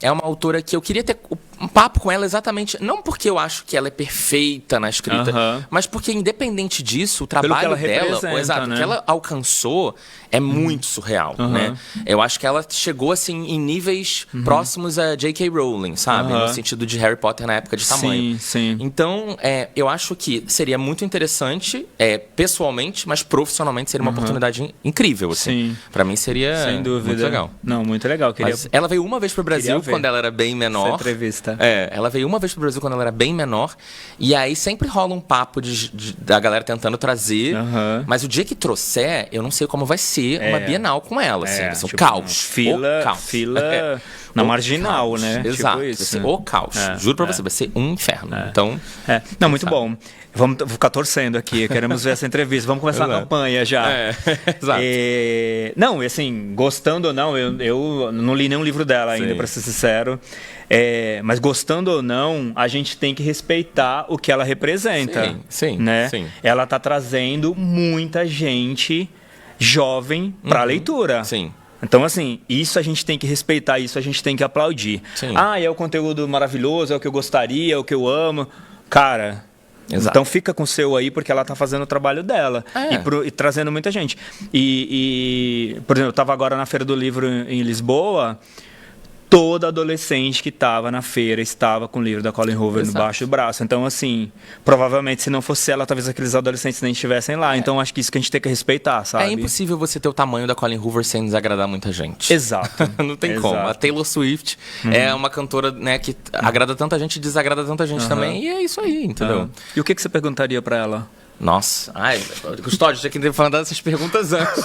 é uma autora que eu queria ter um papo com ela exatamente, não porque eu acho que ela é perfeita na escrita, mas porque, independente disso, o trabalho dela, o que ela alcançou é muito surreal, né? Eu acho que ela chegou, assim, em níveis próximos a J.K. Rowling, sabe? No sentido de Harry Potter na época de tamanho. Sim. Então, eu acho que seria muito interessante, pessoalmente, mas profissionalmente seria uma oportunidade incrível, assim. Sim. Pra mim seria sem dúvida. muito legal. Não, muito legal. Mas ela veio uma vez pro Brasil quando ela era bem menor. Essa entrevista. Ela veio uma vez pro Brasil quando ela era bem menor. E aí sempre rola um papo da galera tentando trazer. Mas o dia que trouxer, eu não sei como vai ser uma Bienal com ela. Assim, vai ser um caos. Fila na marginal, caos. né? Exato. Tipo isso. Vai ser o caos. Juro pra você, vai ser um inferno. Então. Não, muito bom. Vou ficar torcendo aqui, queremos ver essa entrevista. Vamos começar a campanha já. Exato. Não, e assim, gostando ou não, eu não li nenhum livro dela ainda, pra ser sincero. Mas gostando ou não, a gente tem que respeitar o que ela representa. Sim. Ela tá trazendo muita gente jovem pra leitura. Sim. Então, assim, isso a gente tem que respeitar, isso a gente tem que aplaudir. Sim. É o conteúdo maravilhoso, é o que eu gostaria, é o que eu amo. Cara... Exato. Então fica com o seu aí, porque ela tá fazendo o trabalho dela e trazendo muita gente. Por exemplo, eu tava agora na Feira do Livro em Lisboa. Toda adolescente que estava na feira estava com o livro da Colleen Hoover debaixo do braço. Então, assim, provavelmente se não fosse ela, talvez aqueles adolescentes nem estivessem lá. Então, acho que isso que a gente tem que respeitar, sabe? É impossível você ter o tamanho da Colleen Hoover sem desagradar muita gente. Exato. Não tem como. A Taylor Swift é uma cantora, né, que agrada tanta gente e desagrada tanta gente também. E é isso aí, entendeu? E o que você perguntaria para ela? Nossa. Custódio, tinha que ter falado dessas perguntas antes.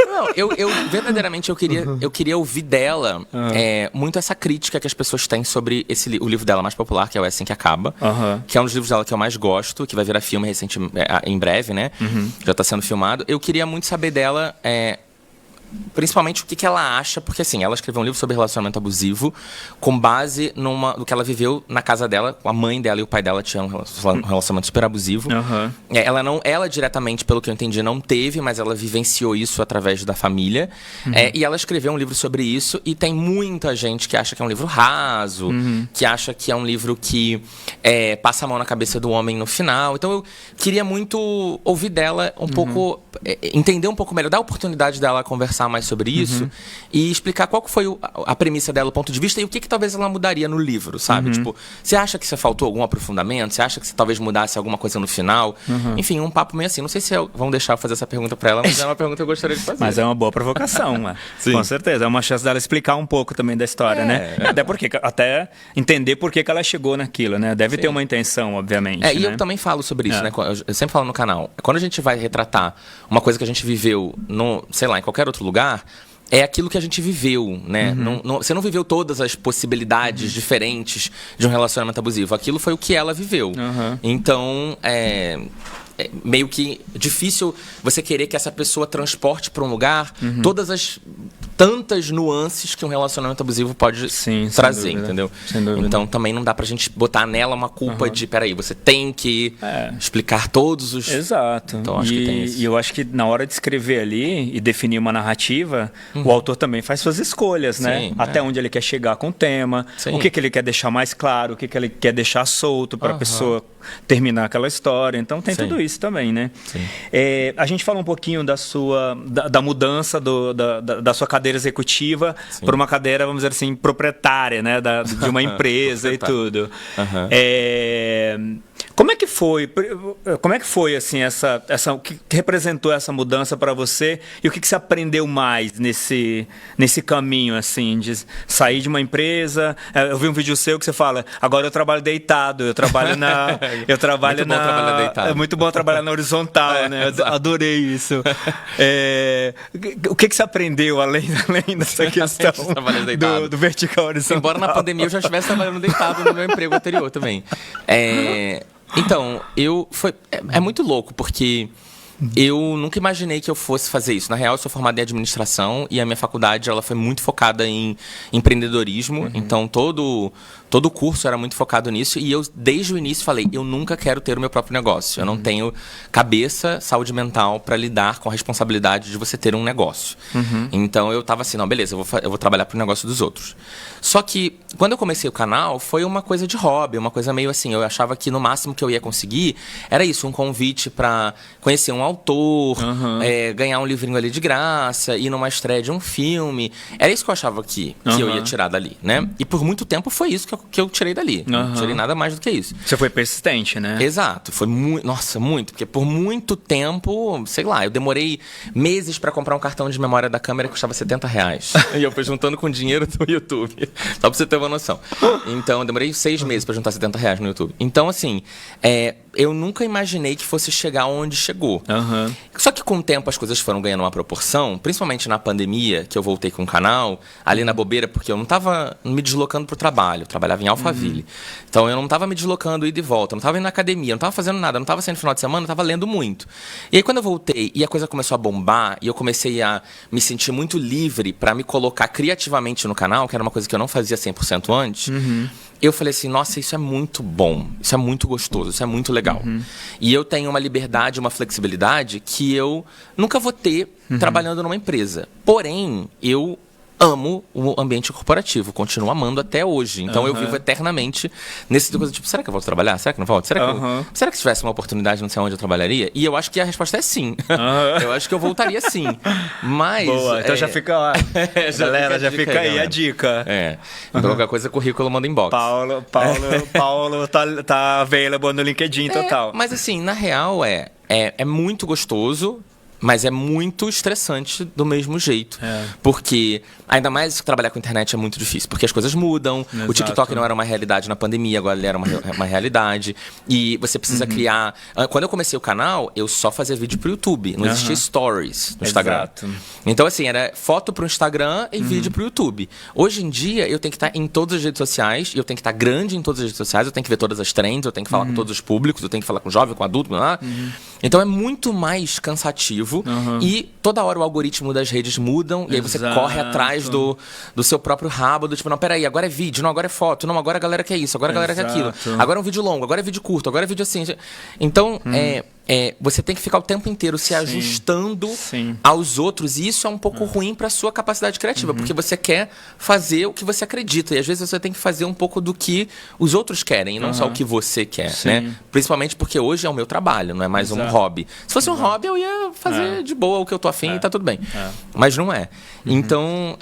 Não, eu verdadeiramente eu queria ouvir dela muito essa crítica que as pessoas têm sobre o livro dela mais popular, que é o É Assim Que Acaba, que é um dos livros dela que eu mais gosto, que vai virar filme em breve, né? Já está sendo filmado. Eu queria muito saber dela... principalmente o que ela acha, porque assim, ela escreveu um livro sobre relacionamento abusivo com base no que ela viveu na casa dela. A mãe dela e o pai dela tinham um relacionamento super abusivo. Ela diretamente, pelo que eu entendi, não teve, mas ela vivenciou isso através da família. E ela escreveu um livro sobre isso, e tem muita gente que acha que é um livro raso, que acha que é um livro que passa a mão na cabeça do homem no final. Então eu queria muito ouvir dela um pouco, entender um pouco melhor, dar a oportunidade dela conversar mais sobre isso e explicar qual que foi a premissa dela, o ponto de vista, e o que talvez ela mudaria no livro, sabe? Tipo, você acha que você faltou algum aprofundamento? Você acha que você talvez mudasse alguma coisa no final? Enfim, um papo meio assim. Não sei se vão deixar eu fazer essa pergunta pra ela, mas é uma pergunta que eu gostaria de fazer. Mas é uma boa provocação, né? Com certeza. É uma chance dela explicar um pouco também da história, né? Até entender por que ela chegou naquilo, né? Deve ter uma intenção, obviamente. E eu também falo sobre isso, né? Eu sempre falo no canal. Quando a gente vai retratar uma coisa que a gente viveu sei lá, em qualquer outro lugar, é aquilo que a gente viveu, né? Você não viveu todas as possibilidades diferentes de um relacionamento abusivo. Aquilo foi o que ela viveu. Então, é meio que difícil você querer que essa pessoa transporte para um lugar todas as tantas nuances que um relacionamento abusivo pode trazer, entendeu? Sem dúvida. Então também não dá pra gente botar nela uma culpa de, peraí, você tem que explicar todos os... Exato. Então acho que tem isso. E eu acho que na hora de escrever ali e definir uma narrativa, o autor também faz suas escolhas, né? Sim, Até onde ele quer chegar com o tema, o que ele quer deixar mais claro, o que ele quer deixar solto para a pessoa terminar aquela história. Então tem tudo isso também, né? A gente fala um pouquinho da mudança da sua cadeira executiva para uma cadeira, vamos dizer assim, proprietária, né? De uma empresa e tudo. Como é que foi assim o que representou essa mudança para você e o que você aprendeu mais nesse caminho assim de sair de uma empresa? Eu vi um vídeo seu que você fala: agora eu trabalho deitado, eu trabalho trabalhar deitado. É muito bom trabalhar na horizontal, né? Eu adorei isso. O que você aprendeu além dessa questão do vertical horizontal? Embora na pandemia eu já estivesse trabalhando deitado no meu emprego anterior também. Então, é muito louco, porque eu nunca imaginei que eu fosse fazer isso. Na real, eu sou formado em administração e a minha faculdade ela foi muito focada em empreendedorismo. Então, todo o curso era muito focado nisso. E eu, desde o início, falei, eu nunca quero ter o meu próprio negócio. Eu não tenho cabeça, saúde mental para lidar com a responsabilidade de você ter um negócio. Então, eu tava assim, não, beleza, eu vou trabalhar pro negócio dos outros. Só que, quando eu comecei o canal, foi uma coisa de hobby, uma coisa meio assim, eu achava que no máximo que eu ia conseguir era isso, um convite para conhecer um autor, ganhar um livrinho ali de graça, ir numa estreia de um filme. Era isso que eu achava que eu ia tirar dali, né? E por muito tempo foi isso que eu tirei dali. Não tirei nada mais do que isso. Você foi persistente, né? Exato. Foi muito... Nossa, muito. Porque por muito tempo, sei lá, eu demorei meses para comprar um cartão de memória da câmera que custava R$70. E eu fui juntando com dinheiro do YouTube. Só pra você ter uma noção. Então, eu demorei 6 meses para juntar R$70 no YouTube. Então, assim, eu nunca imaginei que fosse chegar onde chegou. Só que com o tempo as coisas foram ganhando uma proporção, principalmente na pandemia, que eu voltei com o canal, ali na bobeira, porque eu não estava me deslocando pro trabalho, eu trabalhava em Alphaville. Então eu não estava me deslocando ida e volta, eu não estava indo na academia, eu não estava fazendo nada, eu não estava saindo no final de semana, eu estava lendo muito. E aí quando eu voltei e a coisa começou a bombar, e eu comecei a me sentir muito livre para me colocar criativamente no canal, que era uma coisa que eu não fazia 100% antes, eu falei assim, nossa, isso é muito bom, isso é muito gostoso, isso é muito legal. E eu tenho uma liberdade, uma flexibilidade que eu nunca vou ter trabalhando numa empresa. Porém, eu amo o ambiente corporativo, continuo amando até hoje. Então eu vivo eternamente nesse coisa tipo, será que eu volto a trabalhar? Será que não volto? Será que se tivesse uma oportunidade, não sei onde eu trabalharia? E eu acho que a resposta é sim. Eu acho que eu voltaria sim. Mas... Boa, então já fica lá. Galera, já fica aí a dica. Então qualquer coisa, currículo manda inbox. Paulo tá available no LinkedIn total. Mas assim, na real é muito gostoso, mas é muito estressante do mesmo jeito. Porque, ainda mais trabalhar com internet é muito difícil, porque as coisas mudam. Exato. O TikTok não era uma realidade na pandemia, agora ele era uma realidade. E você precisa criar... Quando eu comecei o canal, eu só fazia vídeo pro YouTube. Não existia stories no Instagram. Exato. Então, assim, era foto pro Instagram e vídeo pro YouTube. Hoje em dia, eu tenho que estar em todas as redes sociais, eu tenho que estar grande em todas as redes sociais, eu tenho que ver todas as trends, eu tenho que falar com todos os públicos, eu tenho que falar com jovem, com adulto, Então, é muito mais cansativo. E toda hora o algoritmo das redes mudam. E aí você corre atrás do seu próprio rabo. Do tipo, não, peraí, agora é vídeo, não, agora é foto. Não, agora a galera quer isso, agora a galera quer aquilo. Agora é um vídeo longo, agora é vídeo curto, agora é vídeo assim. Então, você tem que ficar o tempo inteiro se ajustando aos outros. E isso é um pouco ruim para sua capacidade criativa. Porque você quer fazer o que você acredita. E às vezes você tem que fazer um pouco do que os outros querem. E não só o que você quer, né? Principalmente porque hoje é o meu trabalho, não é mais um hobby. Se fosse um hobby, eu ia fazer de boa o que eu tô afim e tá tudo bem. Mas não é. Então,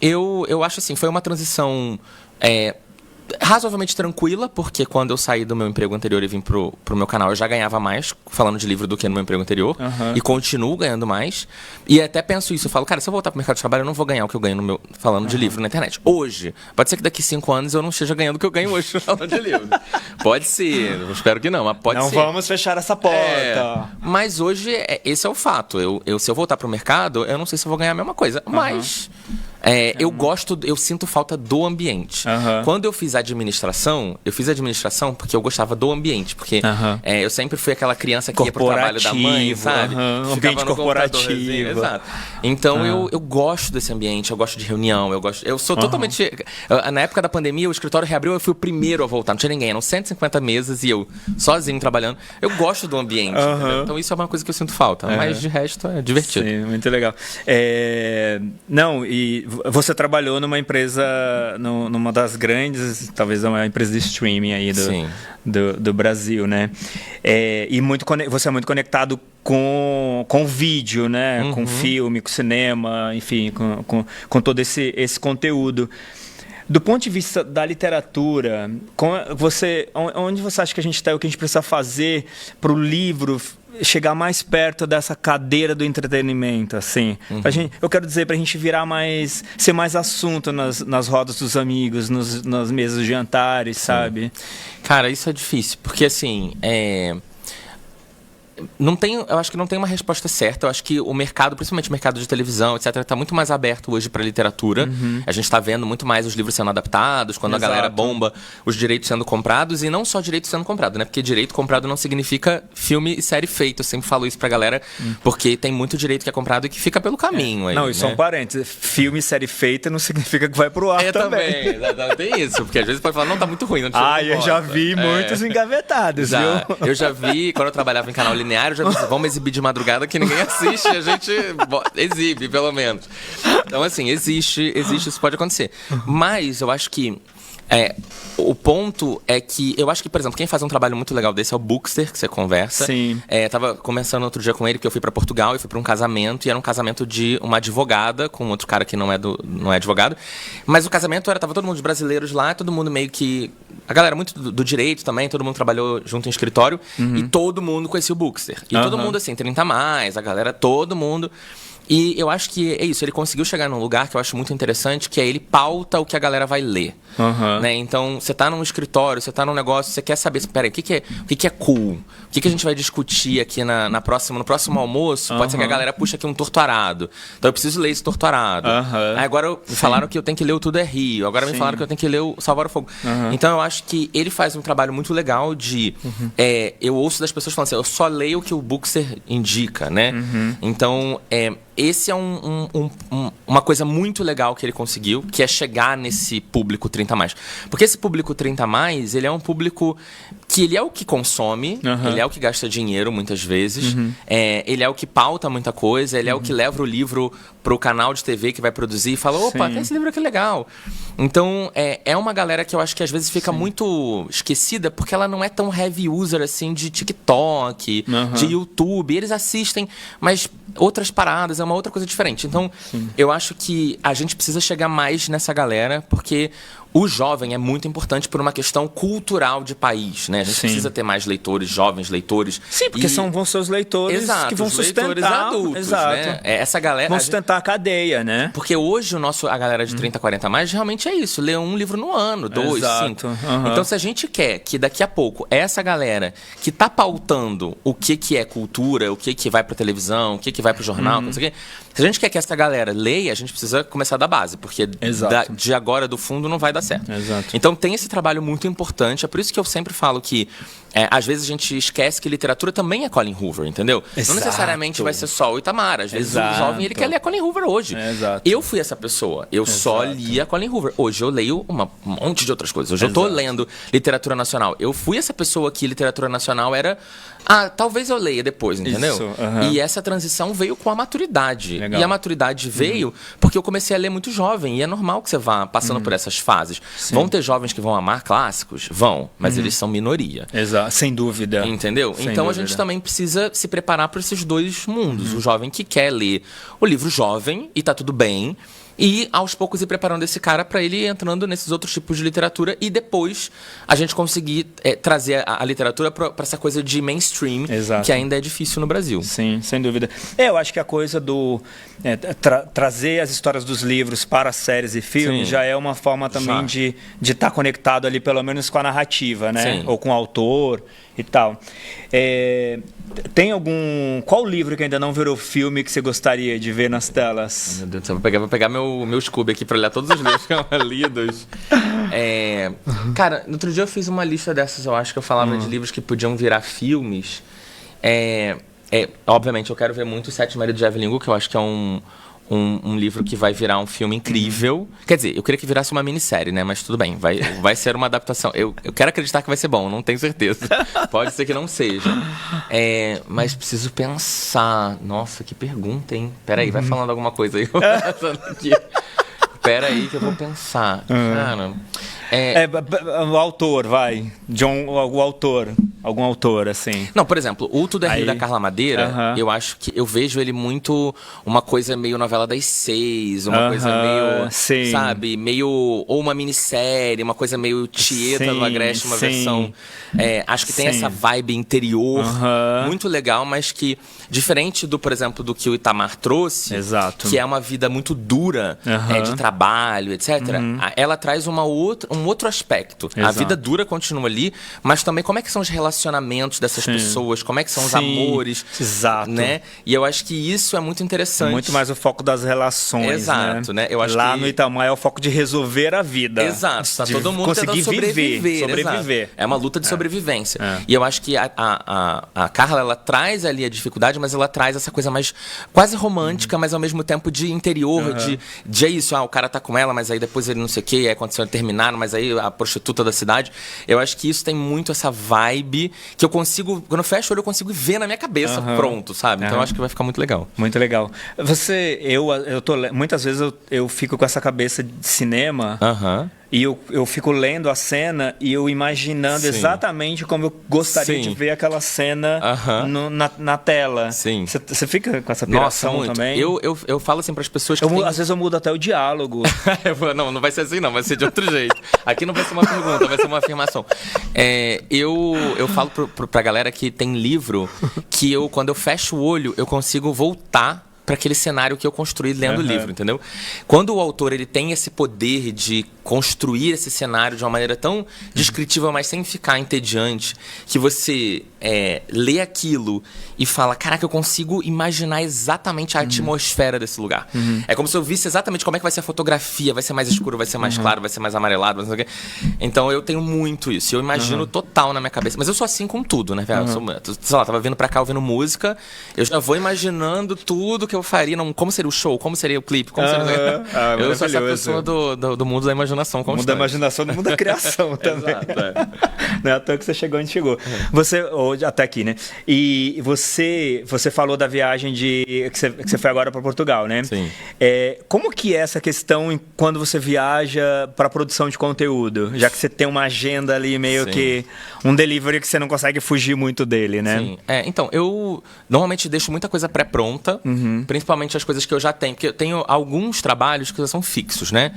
eu acho assim, foi uma transição... razoavelmente tranquila, porque quando eu saí do meu emprego anterior e vim pro meu canal, eu já ganhava mais falando de livro do que no meu emprego anterior. E continuo ganhando mais. E até penso isso, eu falo, cara, se eu voltar pro mercado de trabalho, eu não vou ganhar o que eu ganho falando de livro na internet. Hoje. Pode ser que daqui 5 anos eu não esteja ganhando o que eu ganho hoje falando de livro. Pode ser. Eu espero que não, mas pode ser. Não vamos fechar essa porta. Mas hoje, esse é o fato. Se eu voltar pro mercado, eu não sei se eu vou ganhar a mesma coisa. Mas... Eu sinto falta do ambiente. Quando eu fiz administração porque eu gostava do ambiente. Porque eu sempre fui aquela criança que ia pro trabalho da mãe, sabe? Ambiente corporativo. Exato. Então eu gosto desse ambiente, eu gosto de reunião, eu sou totalmente... Na época da pandemia, o escritório reabriu, eu fui o primeiro a voltar. Não tinha ninguém, eram 150 mesas e eu sozinho trabalhando. Eu gosto do ambiente, entendeu? Então isso é uma coisa que eu sinto falta. Mas de resto é divertido. Sim, muito legal. Não, e você trabalhou numa empresa, numa das grandes, talvez uma empresa de streaming aí do Brasil, né? E você é muito conectado com vídeo, né? Com filme, com cinema, enfim, com todo esse conteúdo. Do ponto de vista da literatura, onde você acha que a gente está, o que a gente precisa fazer para o livro chegar mais perto dessa cadeira do entretenimento, assim? Eu quero dizer, para a gente ser mais assunto nas rodas dos amigos, nas mesas de jantares, sabe? Cara, isso é difícil, porque assim, eu acho que não tem uma resposta certa. Eu acho que o mercado, principalmente o mercado de televisão, etc., está muito mais aberto hoje para a literatura. A gente está vendo muito mais os livros sendo adaptados, quando a galera bomba os direitos sendo comprados, e não só direitos sendo comprados, né? Porque direito comprado não significa filme e série feito. Eu sempre falo isso pra galera, porque tem muito direito que é comprado e que fica pelo caminho. Aí, não, isso é um parênteses. Filme e série feita não significa que vai pro ar também. Tem isso, porque às vezes pode falar, não, tá muito ruim. Eu já vi muitos engavetados, viu? Eu já vi, quando eu trabalhava em canal linear, eu já disse, vamos exibir de madrugada que ninguém assiste, a gente exibe, pelo menos. Então, assim, existe, isso pode acontecer. Mas eu acho que o ponto é que, eu acho que, por exemplo, quem faz um trabalho muito legal desse é o Bookster, que você conversa. Sim. Tava conversando outro dia com ele, porque eu fui pra Portugal e fui pra um casamento, e era um casamento de uma advogada com outro cara que não é advogado. Mas o casamento tava todo mundo de brasileiros lá, todo mundo meio que... A galera muito do direito também, todo mundo trabalhou junto em escritório, e todo mundo conhecia o Bookster. E todo mundo, assim, 30 a mais, a galera, todo mundo... E eu acho que é isso, ele conseguiu chegar num lugar que eu acho muito interessante, que é ele pauta o que a galera vai ler. Né? Então, você tá num escritório, você tá num negócio, você quer saber, peraí, o que é cool? O que a gente vai discutir aqui no próximo almoço? Pode ser que a galera puxe aqui um torturado. Então eu preciso ler esse torturado. Aí agora me falaram que eu tenho que ler o Tudo é Rio, agora me falaram que eu tenho que ler o Salvar o Fogo. Então eu acho que ele faz um trabalho muito legal de... eu ouço das pessoas falando assim, eu só leio o que o Bookster indica, né? Então, esse é uma coisa muito legal que ele conseguiu, que é chegar nesse público 30 a mais. Porque esse público 30 a mais, ele é um público que ele é o que consome, ele é o que gasta dinheiro muitas vezes, ele é o que pauta muita coisa, ele é o que leva o livro pro canal de TV que vai produzir e fala, opa, tem esse livro aqui legal. Então, é uma galera que eu acho que às vezes fica muito esquecida, porque ela não é tão heavy user assim de TikTok, de YouTube. Eles assistem, mas outras paradas, é uma outra coisa diferente. Então, eu acho que a gente precisa chegar mais nessa galera, porque o jovem é muito importante por uma questão cultural de país, né? A gente precisa ter mais leitores, jovens leitores. Sim, porque vão ser os leitores que vão sustentar adultos, né? Essa galera vão sustentar a cadeia, né? Porque hoje a galera de 30, 40 a mais realmente é isso, lê um livro no ano, 2, 5. Então, se a gente quer que daqui a pouco essa galera que tá pautando o que é cultura, o que vai pra televisão, o que vai pro jornal, não sei o quê, se a gente quer que essa galera leia, a gente precisa começar da base, porque de agora do fundo não vai dar certo. Então tem esse trabalho muito importante, é por isso que eu sempre falo que às vezes a gente esquece que literatura também é Colin Hoover, entendeu? Não necessariamente vai ser só o Itamar, às vezes o jovem ele quer ler a Colin Hoover hoje. Eu fui essa pessoa, eu só lia Colin Hoover. Hoje eu leio um monte de outras coisas, hoje eu tô lendo literatura nacional. Eu fui essa pessoa que literatura nacional era talvez eu leia depois, entendeu? E essa transição veio com a maturidade. E a maturidade veio porque eu comecei a ler muito jovem. E é normal que você vá passando por essas fases. Vão ter jovens que vão amar clássicos? Vão. Mas eles são minoria. Sem dúvida. Entendeu? Então a gente também precisa se preparar para esses dois mundos. O jovem que quer ler o livro jovem e tá tudo bem. E aos poucos ir preparando esse cara para ele ir entrando nesses outros tipos de literatura e depois a gente conseguir trazer a literatura para essa coisa de mainstream, que ainda é difícil no Brasil. Sim, sem dúvida. Eu acho que a coisa do trazer as histórias dos livros para séries e filmes já é uma forma também de estar conectado ali, pelo menos com a narrativa, né? Ou com o autor e tal. Tem qual livro que ainda não virou filme que você gostaria de ver nas telas? Meu Deus do céu, vou pegar meu meu Scooby aqui pra olhar todos os livros que eu lidos. Cara, no outro dia eu fiz uma lista dessas, eu acho que eu falava de livros que podiam virar filmes. Obviamente, eu quero ver muito O Sete Maridos de Evelyn Hugo, que eu acho que é um livro que vai virar um filme incrível. Quer dizer, eu queria que virasse uma minissérie, né? Mas tudo bem, vai ser uma adaptação. Eu quero acreditar que vai ser bom, não tenho certeza. Pode ser que não seja. Mas preciso pensar. Nossa, que pergunta, hein? Peraí, vai falando alguma coisa aí. Eu vou pensando aqui. Peraí que eu vou pensar. Cara... o autor, vai. O autor. Algum autor, assim. Não, por exemplo, o Tudo é Rio da Carla Madeira, eu acho que eu vejo ele muito uma coisa meio novela das 6, uma coisa meio, sim. sabe, meio, ou uma minissérie, uma coisa meio Tieta do Agreste, uma versão, acho que tem essa vibe interior muito legal, mas que, diferente do, por exemplo, do que o Itamar trouxe, exato, que é uma vida muito dura, de trabalho, etc., ela traz um outro aspecto. Exato. A vida dura continua ali, mas também como é que são os relacionamentos dessas pessoas, como é que são os amores. Exato. Né? E eu acho que isso é muito interessante. Muito mais o foco das relações. Exato, né? Eu acho lá no Itamar é o foco de resolver a vida. Exato. Tá todo mundo tentando sobreviver. É uma luta de sobrevivência. E eu acho que a Carla, ela traz ali a dificuldade, mas ela traz essa coisa mais quase romântica, mas ao mesmo tempo de interior, de é isso, o cara tá com ela, mas aí depois ele não sei o que, aí aconteceu, terminaram, mas aí a prostituta da cidade. Eu acho que isso tem muito essa vibe que eu consigo, quando eu fecho o olho, eu consigo ver na minha cabeça pronto, sabe? Então eu acho que vai ficar muito legal. Muito legal. Muitas vezes eu fico com essa cabeça de cinema. E eu fico lendo a cena e eu imaginando exatamente como eu gostaria de ver aquela cena na tela. Você fica com essa piração também? Eu falo assim para as pessoas que às vezes eu mudo até o diálogo. Não vai ser assim não, vai ser de outro jeito. Aqui não vai ser uma pergunta, vai ser uma afirmação. Eu falo pra galera que tem livro que quando eu fecho o olho, eu consigo voltar para aquele cenário que eu construí lendo o livro, entendeu? Quando o autor ele tem esse poder de construir esse cenário de uma maneira tão descritiva, mas sem ficar entediante, que você lê aquilo e fala, caraca, eu consigo imaginar exatamente a atmosfera desse lugar. É como se eu visse exatamente como é que vai ser a fotografia, vai ser mais escuro, vai ser mais claro, vai ser mais amarelado, não sei o quê. Então eu tenho muito isso, eu imagino total na minha cabeça, mas eu sou assim com tudo, né, velho? Sei lá, tava vindo pra cá ouvindo música, eu já vou imaginando tudo que eu faria, como seria o show, como seria o clipe, como seria... eu sou essa pessoa do mundo da imaginação constante. O mundo da imaginação, do mundo da criação também. Exato, Não é à toa que você chegou onde chegou. Você, até aqui, né? E você falou da viagem que você foi agora para Portugal, né? Sim. Como que é essa questão quando você viaja para produção de conteúdo? Já que você tem uma agenda ali meio que um delivery que você não consegue fugir muito dele, né? Sim. Então, eu normalmente deixo muita coisa pré-pronta, principalmente as coisas que eu já tenho, porque eu tenho alguns trabalhos que já são fixos, né?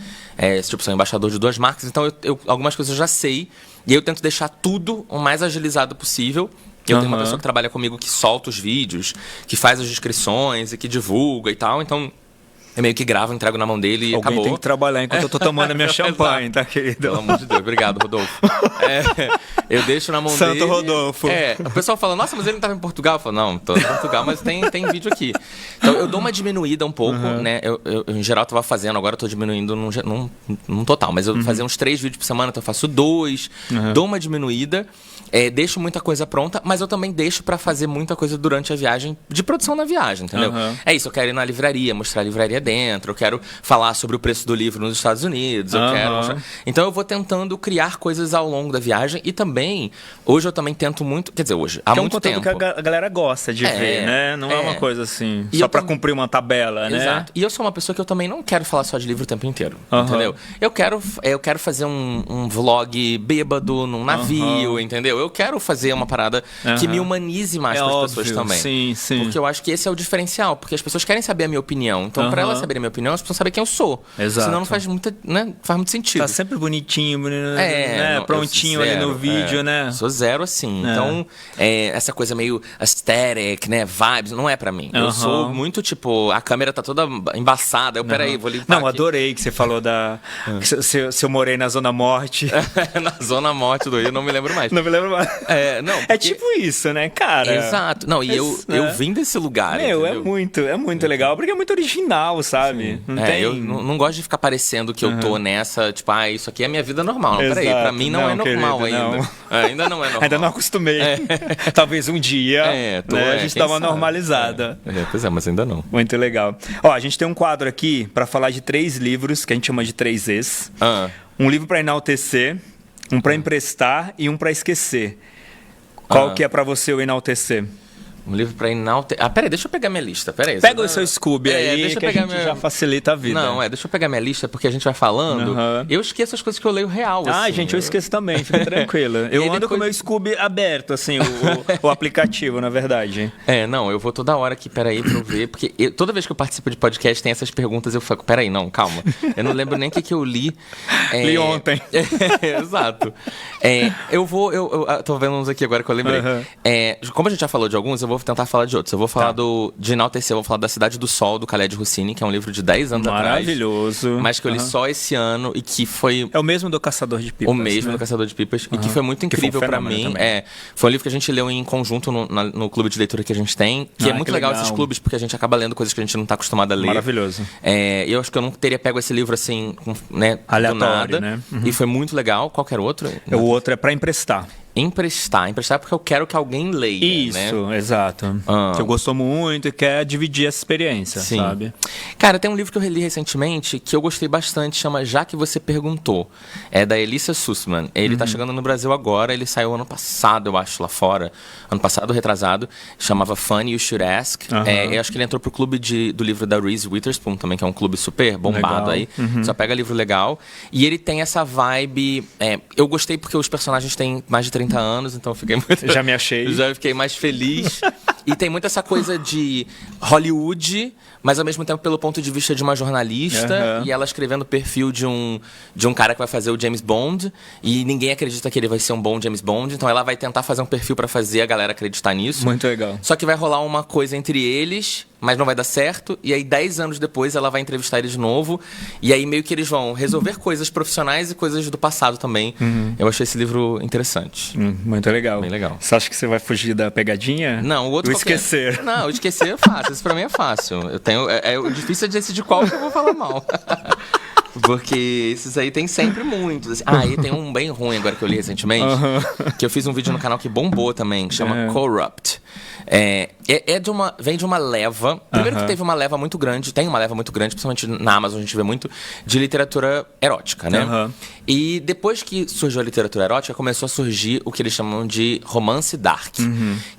Tipo, sou embaixador de 2 marcas, então algumas coisas eu já sei, e eu tento deixar tudo o mais agilizado possível. Eu tenho uma pessoa que trabalha comigo que solta os vídeos, que faz as descrições e que divulga e tal, então eu meio que gravo, entrego na mão dele e Alguém acabou. Tem que trabalhar enquanto eu tô tomando a minha champanhe, tá, querido? Pelo amor de Deus, obrigado, Rodolfo. Eu deixo na mão dele. Santo Rodolfo. O pessoal fala, nossa, mas ele não estava em Portugal. Eu falo, não, tô em Portugal, mas tem vídeo aqui. Então eu dou uma diminuída um pouco, né? Eu em geral tava fazendo, agora eu tô diminuindo num total, mas eu fazia uns 3 vídeos por semana, então eu faço 2, dou uma diminuída. Deixo muita coisa pronta, mas eu também deixo pra fazer muita coisa durante a viagem, de produção na viagem, entendeu? É isso, eu quero ir na livraria, mostrar a livraria dentro, eu quero falar sobre o preço do livro nos Estados Unidos, eu quero mostrar... Então eu vou tentando criar coisas ao longo da viagem e também, hoje eu também tento muito, quer dizer, hoje, há muito tempo. Que a galera gosta de ver, né? Não é uma coisa assim, só pra cumprir uma tabela, né? Exato. E eu sou uma pessoa que eu também não quero falar só de livro o tempo inteiro, entendeu? Eu quero fazer um vlog bêbado num navio, entendeu? Eu quero fazer uma parada que me humanize mais para as pessoas também. Sim. Porque eu acho que esse é o diferencial, porque as pessoas querem saber a minha opinião. Então, para elas saberem a minha opinião, elas precisam saber quem eu sou. Exato. Senão não faz muito sentido. Tá sempre bonitinho, né? Prontinho ali no vídeo, né? Sou zero assim. Então, essa coisa meio aesthetic, né? Vibes, não é pra mim. Eu sou muito tipo, a câmera tá toda embaçada. Eu, peraí, vou limpar aqui. Adorei que você falou se eu morei na Zona Morte. Na Zona Morte do Rio, não me lembro mais. Não me lembro mais. Porque... É tipo isso, né, cara? Exato. Não, e eu vim desse lugar. É muito legal, porque é muito original. normal, sabe? Eu não gosto de ficar parecendo que eu tô nessa, tipo, isso aqui é minha vida normal. Não, peraí, pra mim não é normal, querido, ainda. Não. Ainda não é normal. Ainda não acostumei. Talvez um dia a gente dá uma normalizada. Pois é, mas ainda não. Muito legal. Ó, a gente tem um quadro aqui pra falar de 3 livros, que a gente chama de 3Es. Um livro pra enaltecer, um pra emprestar e um pra esquecer. Qual que é pra você o enaltecer? Um livro pra enaltecer... peraí, deixa eu pegar minha lista, peraí. Pega o seu Scooby aí, deixa eu que pegar a gente já facilita a vida. Não, deixa eu pegar minha lista, porque a gente vai falando, eu esqueço as coisas que eu leio real, assim. Gente, eu esqueço também, fica tranquilo. Eu ando com o meu Scooby aberto, assim, o aplicativo, na verdade. Não, eu vou toda hora aqui, peraí, pra eu ver, porque toda vez que eu participo de podcast tem essas perguntas, eu falo, peraí, não, calma. Eu não lembro nem o que eu li. Li ontem. Exato. Eu tô vendo uns aqui agora que eu lembrei. Como a gente já falou de alguns, eu vou tentar falar de outros. Eu vou falar de enaltecer, eu vou falar da Cidade do Sol, do Khaled Hosseini, que é um livro de 10 anos atrás. Maravilhoso. Mas que eu li só esse ano e que foi... É o mesmo do Caçador de Pipas. O mesmo do Caçador de Pipas. E que foi muito incrível pra mim. Foi um livro que a gente leu em conjunto no clube de leitura que a gente tem. Que é muito legal esses clubes, porque a gente acaba lendo coisas que a gente não tá acostumado a ler. Maravilhoso. Eu acho que eu não teria pego esse livro assim, né, aleatório, do nada. Né? E foi muito legal. Qualquer outro? O outro é pra emprestar. Emprestar porque eu quero que alguém leia. Isso, né? Exato. Você gostou muito e quer dividir essa experiência, sabe? Cara, tem um livro que eu reli recentemente que eu gostei bastante, chama Já Que Você Perguntou. É da Elissa Sussman. Ele tá chegando no Brasil agora, ele saiu ano passado, eu acho, lá fora. Ano passado, retrasado. Chamava Funny You Should Ask. Eu acho que ele entrou pro clube do livro da Reese Witherspoon também, que é um clube super bombado aí. Só pega livro legal. E ele tem essa vibe... eu gostei porque os personagens têm mais de 30 anos, então eu fiquei muito... Já me achei. Já fiquei mais feliz. E tem muito essa coisa de Hollywood, mas ao mesmo tempo pelo ponto de vista de uma jornalista, e ela escrevendo o perfil de um cara que vai fazer o James Bond, e ninguém acredita que ele vai ser um bom James Bond, então ela vai tentar fazer um perfil pra fazer a galera acreditar nisso. Muito legal. Só que vai rolar uma coisa entre eles, mas não vai dar certo, e aí 10 anos depois ela vai entrevistar ele de novo, e aí meio que eles vão resolver coisas profissionais e coisas do passado também. Eu achei esse livro interessante. Muito legal. Bem legal. Você acha que você vai fugir da pegadinha? Não, o outro... esquecer. Não, o esquecer é fácil, isso pra mim é fácil. O difícil é decidir qual que eu vou falar mal. Porque esses aí tem sempre muitos. E tem um bem ruim agora que eu li recentemente, que eu fiz um vídeo no canal que bombou também, que chama Corrupt. Vem de uma leva. Primeiro que teve uma leva muito grande, tem uma leva muito grande, principalmente na Amazon a gente vê muito, de literatura erótica, né? E depois que surgiu a literatura erótica, começou a surgir o que eles chamam de romance dark.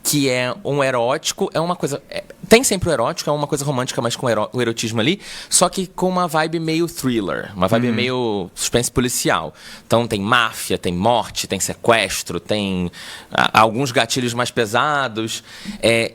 Que é um erótico, é uma coisa... tem sempre o erótico, é uma coisa romântica, mas com o erotismo ali, só que com uma vibe meio thriller, uma vibe meio suspense policial. Então tem máfia, tem morte, tem sequestro, tem alguns gatilhos mais pesados.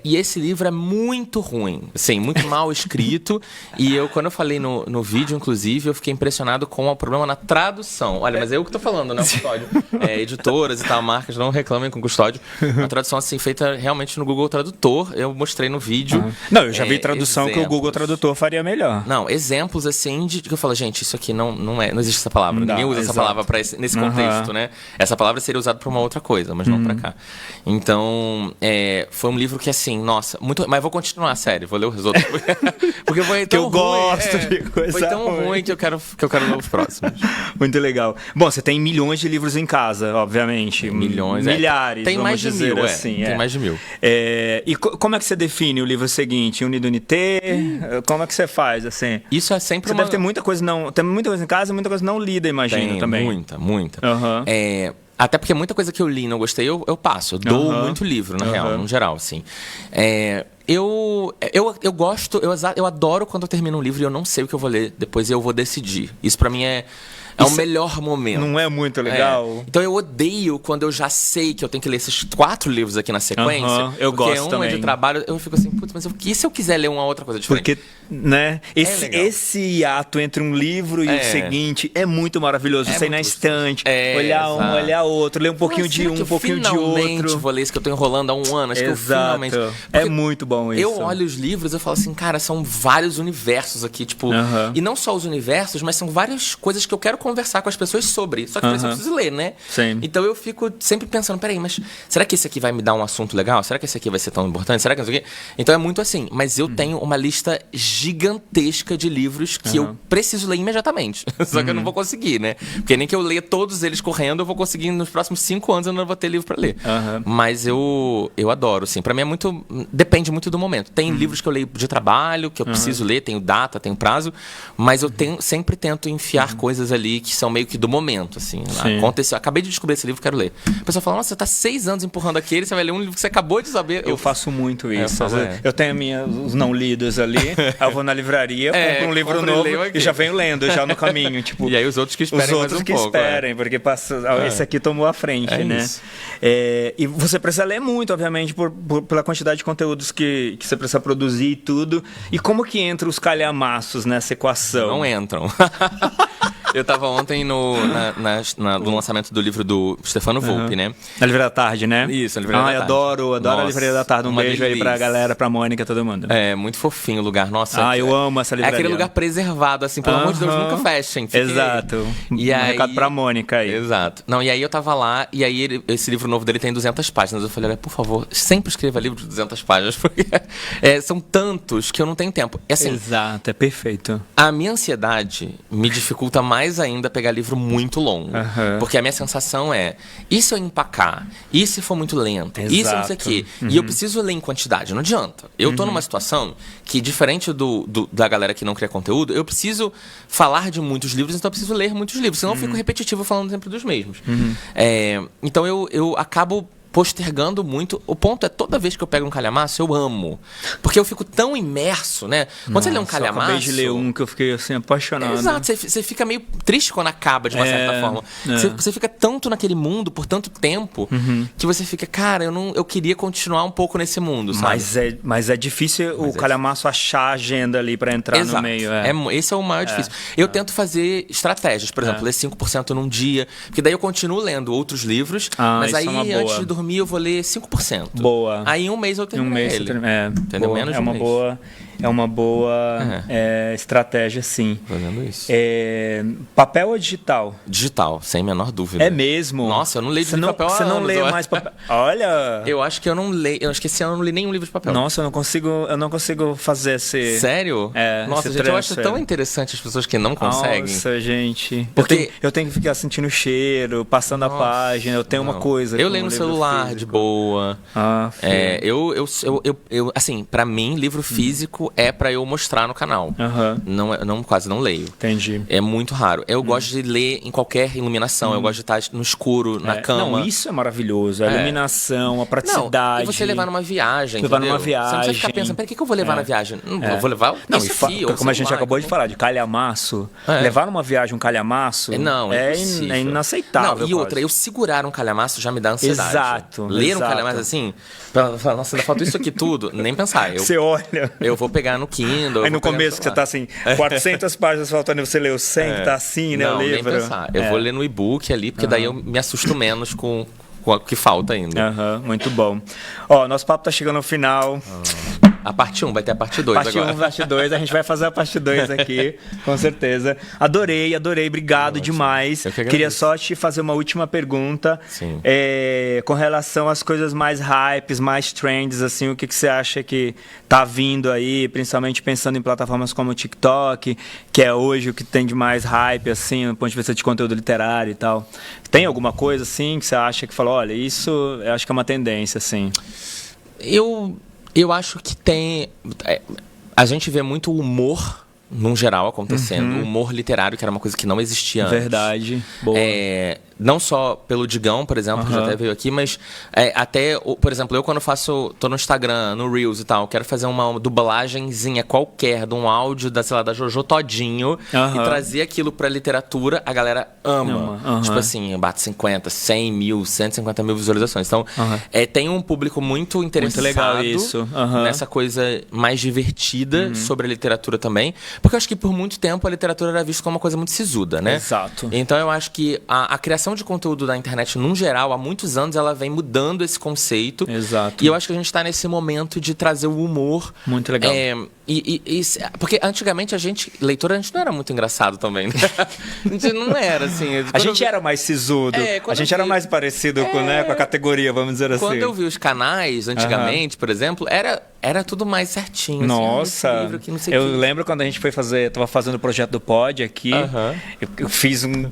E esse livro é muito ruim, assim, muito mal escrito. E quando eu falei no vídeo, inclusive, eu fiquei impressionado com o problema na tradução. Olha, mas é eu que tô falando, né, o Custódio? Editoras e tal, marcas, não reclamem com o Custódio. Uma tradução, assim, feita realmente no Google Tradutor. Eu mostrei no vídeo. Não, eu já vi tradução que o Google Tradutor faria melhor. Não, exemplos, assim, de que eu falo, gente, isso aqui não existe essa palavra. Ninguém usa essa palavra nesse contexto, né? Essa palavra seria usada pra uma outra coisa, mas não pra cá. Então, foi um livro que, assim, nossa, muito... Mas vou continuar a série, vou ler os outros. Porque foi tão ruim. Que eu gosto de coisa Foi tão ruim que eu quero ler os próximos. Muito legal. Bom, você tem milhões de livros em casa, obviamente. Milhões. Milhares, tem mais de mil, assim. Tem mais de 1000. E como é que você define o livro seguinte? Unido Unité? Como é que você faz, assim? Isso é sempre deve ter muita coisa tem muita coisa em casa e muita coisa não lida, imagino, também. Muita. Até porque muita coisa que eu li e não gostei, eu passo. Eu dou muito livro, na real, no geral, assim. Eu gosto, eu adoro quando eu termino um livro e eu não sei o que eu vou ler depois e eu vou decidir. Isso pra mim é o melhor momento. Não é muito legal? Então eu odeio quando eu já sei que eu tenho que ler esses 4 livros aqui na sequência. Eu gosto também. também. É de trabalho, eu fico assim, putz, mas e se eu quiser ler uma outra coisa diferente? Porque, né, esse hiato entre um livro e o seguinte é muito maravilhoso. Você ir na estante, olhar um, olhar outro, ler um pouquinho de um pouquinho de outro. Eu vou ler isso que eu tô enrolando há um ano. Acho que eu finalmente... É muito bom isso. Eu olho os livros e falo assim, cara, são vários universos aqui, tipo... E não só os universos, mas são várias coisas que eu quero conversar com as pessoas sobre. Só que pra isso eu preciso ler, né? Sim. Então eu fico sempre pensando, peraí, mas será que esse aqui vai me dar um assunto legal? Será que esse aqui vai ser tão importante? Será que não sei o quê? Então é muito assim. Mas eu tenho uma lista gigantesca de livros que eu preciso ler imediatamente. Só que eu não vou conseguir, né? Porque nem que eu leia todos eles correndo, eu vou conseguir nos próximos 5 anos eu não vou ter livro pra ler. Mas eu adoro, assim. Pra mim é muito... Depende muito do momento. Tem livros que eu leio de trabalho, que eu preciso ler, tenho data, tenho prazo, mas eu sempre tento enfiar coisas ali que são meio que do momento, assim. Aconteceu, acabei de descobrir esse livro, quero ler. A pessoa fala, nossa, você tá 6 anos empurrando aquele, você vai ler um livro que você acabou de saber. Eu faço muito isso. Eu tenho os não lidos ali, aí eu vou na livraria, compro um livro novo e já venho lendo já no caminho. Tipo, e aí os outros que esperem mais um pouco. Esperem, porque esse aqui tomou a frente, né? Isso. E você precisa ler muito, obviamente, pela quantidade de conteúdos que você precisa produzir e tudo. E como que entra os calhamaços nessa equação? Não entram. Eu tava ontem no lançamento do livro do Stefano Volpi, né? Na Livraria da Tarde, né? Isso, na Livraria da Tarde. Adoro a Livraria da Tarde. Um beijo aí pra galera, pra Mônica, todo mundo. É, muito fofinho o lugar. Nossa. Eu amo essa livraria. É aquele lugar preservado, assim, pelo amor de Deus, nunca fechem. Exato. E aí... recado pra Mônica aí. Exato. Não, e aí eu tava lá, e aí esse livro novo dele tem 200 páginas. Eu falei, olha, por favor, sempre escreva livro de 200 páginas, porque são tantos que eu não tenho tempo. E, assim, exato, é perfeito. A minha ansiedade me dificulta mais ainda pegar livro muito longo. Porque a minha sensação é, e se eu empacar? E se for muito lento? Exato. E se não sei o quê? E eu preciso ler em quantidade, não adianta. Eu tô numa situação que, diferente da galera que não cria conteúdo, eu preciso falar de muitos livros, então eu preciso ler muitos livros, senão eu fico repetitivo falando sempre dos mesmos. Então eu acabo postergando muito. O ponto é, toda vez que eu pego um calhamaço, eu amo. Porque eu fico tão imerso, né? Quando você lê um calhamaço... Eu acabei de ler um que eu fiquei, assim, apaixonado. Exato. Você fica meio triste quando acaba, de uma certa forma. Você fica tanto naquele mundo por tanto tempo que você fica, cara, eu queria continuar um pouco nesse mundo, sabe? Mas é difícil o calhamaço achar a agenda ali pra entrar no meio. Esse é o maior difícil. Eu tento fazer estratégias. Por exemplo, ler 5% num dia. Porque daí eu continuo lendo outros livros. Mas aí, antes de dormir, eu vou ler 5%. Boa. Aí em um mês eu termino ele. Entendeu? Menos de um mês. É uma boa estratégia, sim. Fazendo isso. Papel ou digital? Digital, sem a menor dúvida. É mesmo? Nossa, eu não leio de papel há anos. Você não lê mais papel? Olha! Eu acho que eu não leio. Eu acho que esse ano eu não li nenhum livro de papel. Nossa, eu não consigo fazer esse... Sério? Nossa, gente, eu acho tão interessante as pessoas que não conseguem. Nossa, gente. Porque eu tenho que ficar sentindo o cheiro, passando a página. Eu tenho uma coisa. Eu leio no celular, de boa. Assim, pra mim, livro físico é pra eu mostrar no canal. Quase não leio. Entendi. É muito raro. Eu gosto de ler em qualquer iluminação. Eu gosto de estar no escuro, na cama. Não, isso é maravilhoso. A iluminação, a praticidade. E você levar numa viagem, levar numa Você não precisa ficar pensando, peraí, o que eu vou levar na viagem? Eu vou levar isso aqui. Como a gente acabou de falar, de calhamaço. Levar numa viagem um calhamaço é inaceitável. Não, e outra, eu segurar um calhamaço já me dá ansiedade. Exato. Ler um calhamaço assim, falar, nossa, ainda falta isso aqui tudo. Nem pensar. Você olha. Eu vou pegar no Kindle. Aí no começo que você tá assim, 400 páginas faltando e você leu 100, que tá assim, né, não, o livro. Nem pensar. Eu vou ler no e-book ali, porque daí eu me assusto menos com o que falta ainda. Muito bom. Ó, nosso papo tá chegando ao final. A parte 1, vai ter a parte 2 agora. Parte 1, parte 2, a gente vai fazer a parte 2 aqui, com certeza. Adorei, obrigado demais. Queria só te fazer uma última pergunta. Sim. Com relação às coisas mais hypes, mais trends, assim, o que você acha que tá vindo aí, principalmente pensando em plataformas como o TikTok, que é hoje o que tem de mais hype, assim, do ponto de vista de conteúdo literário e tal. Tem alguma coisa, assim, que você acha que falou, olha, isso eu acho que é uma tendência, assim? Eu acho que tem... A gente vê muito humor, num geral, acontecendo. O humor literário, que era uma coisa que não existia antes. Verdade. Boa. Não só pelo Digão, por exemplo, que já até veio aqui, mas até, por exemplo, eu quando tô no Instagram, no Reels e tal, quero fazer uma dublagenzinha qualquer de um áudio da Jojo Todinho e trazer aquilo pra literatura, a galera ama. Tipo assim, bate 50, 100 mil, 150 mil visualizações. Então, tem um público muito interessado muito legal isso. nessa coisa mais divertida sobre a literatura também, porque eu acho que por muito tempo a literatura era vista como uma coisa muito sisuda, né? Exato. Então eu acho que a criação criação de conteúdo da internet, num geral, há muitos anos, ela vem mudando esse conceito. Exato. E eu acho que a gente está nesse momento de trazer o humor. Muito legal. Porque antigamente leitor, a gente não era muito engraçado também, né? A gente não era, assim. A gente era mais sisudo. A gente era mais parecido com a categoria, vamos dizer assim. Quando eu vi os canais, antigamente, por exemplo, era tudo mais certinho. Nossa, assim, livro aqui, não sei eu que. lembro quando a gente foi tava fazendo o projeto do Pod aqui, eu fiz um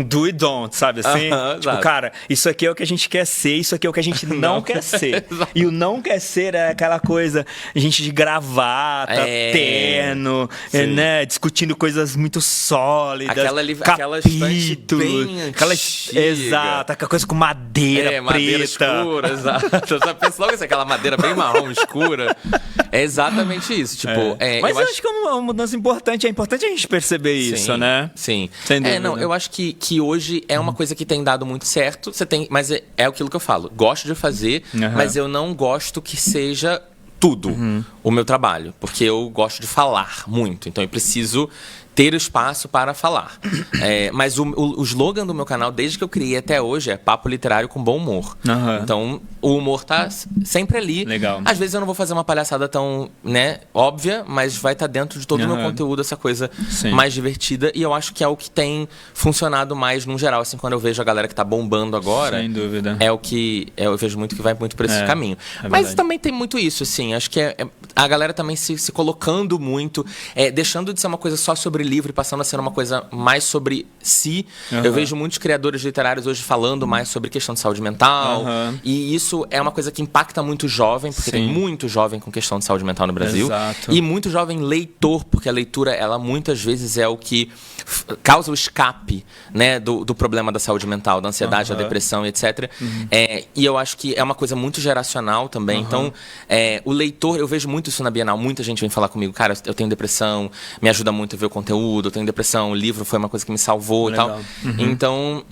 do e don't, sabe assim? Tipo, cara, isso aqui é o que a gente quer ser, isso aqui é o que a gente não quer ser. E o não quer ser é aquela coisa, a gente de gravata, terno, né? Discutindo coisas muito sólidas, aquela estante bem exato, aquela coisa com madeira madeira preta. escura, exato. Você pensa logo assim, aquela madeira bem marrom, escura. É exatamente isso. Tipo, mas eu acho que é uma mudança importante. É importante a gente perceber isso, né? Sim. Sem dúvida. Não, eu acho que hoje é uma coisa que tem dado muito certo. Mas é aquilo que eu falo. Gosto de fazer, mas eu não gosto que seja tudo o meu trabalho. Porque eu gosto de falar muito. Então eu preciso ter espaço para falar. Mas o slogan do meu canal, desde que eu criei até hoje, é Papo Literário com Bom Humor. Então, o humor tá sempre ali. Legal. Às vezes eu não vou fazer uma palhaçada tão, óbvia, mas vai estar dentro de todo o meu conteúdo, essa coisa mais divertida. E eu acho que é o que tem funcionado mais no geral. Assim, quando eu vejo a galera que tá bombando agora, sem dúvida. É o que eu vejo muito que vai muito por esse caminho. Mas também tem muito isso, assim. Acho que a galera também se colocando muito, deixando de ser uma coisa só sobre livro e passando a ser uma coisa mais sobre si. Eu vejo muitos criadores literários hoje falando mais sobre questão de saúde mental. E isso é uma coisa que impacta muito jovem, porque tem muito jovem com questão de saúde mental no Brasil. Exato. E muito jovem leitor, porque a leitura, ela muitas vezes é o que causa o escape, né, do problema da saúde mental, da ansiedade, da depressão, etc. E eu acho que é uma coisa muito geracional também. Então, o leitor, eu vejo muito isso na Bienal. Muita gente vem falar comigo, cara, eu tenho depressão, me ajuda muito a ver o conteúdo, eu tenho depressão, o livro foi uma coisa que me salvou e tal. Então,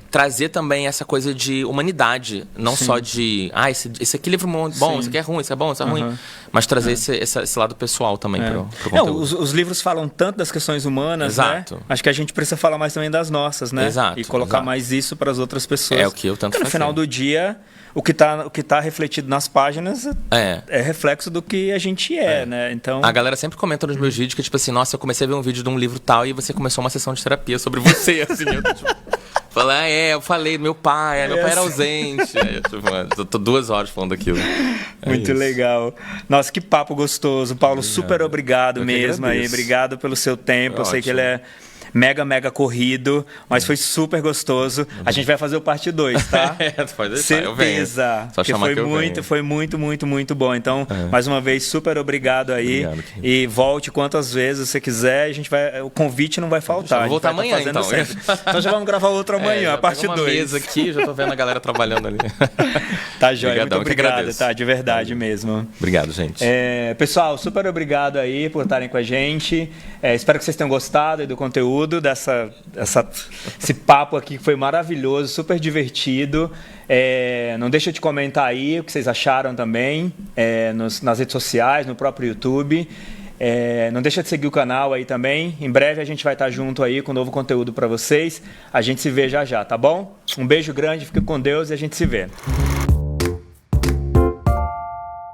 trazer também essa coisa de humanidade, não só de, esse aqui é livro bom, esse aqui é ruim, esse é bom, esse é ruim, mas trazer esse lado pessoal também pro conteúdo. Os livros falam tanto das questões humanas, Exato. né? Acho que a gente precisa falar mais também das nossas, né? Exato. E colocar mais isso para as outras pessoas. É o que eu tento fazer. No final do dia, o que tá refletido nas páginas é reflexo do que a gente né? Então... A galera sempre comenta nos meus vídeos que, tipo assim, nossa, eu comecei a ver um vídeo de um livro tal e você começou uma sessão de terapia sobre você, assim. Eu, tipo, falei, eu falei, meu pai era ausente. Aí, eu tô 2 horas falando aquilo. Muito legal. Nossa, que papo gostoso. Paulo, super obrigado mesmo aí. Obrigado pelo seu tempo. Eu sei que ele é mega corrido, mas foi super gostoso. A gente vai fazer o parte 2, tá? Pode deixar, certeza. Só chamar foi que eu muito, foi muito bom. Então, mais uma vez, super obrigado aí. Obrigado, e volte quantas vezes você quiser. A gente vai, o convite não vai faltar. Vou voltar amanhã, então. Então já vamos gravar outra amanhã, a parte 2. Mesa aqui, já tô vendo a galera trabalhando ali. Tá joia, muito obrigado, agradeço. tá? De verdade mesmo. Obrigado, gente. Pessoal, super obrigado aí por estarem com a gente. Espero que vocês tenham gostado aí do conteúdo, esse papo aqui que foi maravilhoso, super divertido. Não deixa de comentar aí o que vocês acharam também nas redes sociais, no próprio YouTube. Não deixa de seguir o canal aí também. Em breve a gente vai estar junto aí com novo conteúdo para vocês. A gente se vê já, tá bom? Um beijo grande, fique com Deus e a gente se vê.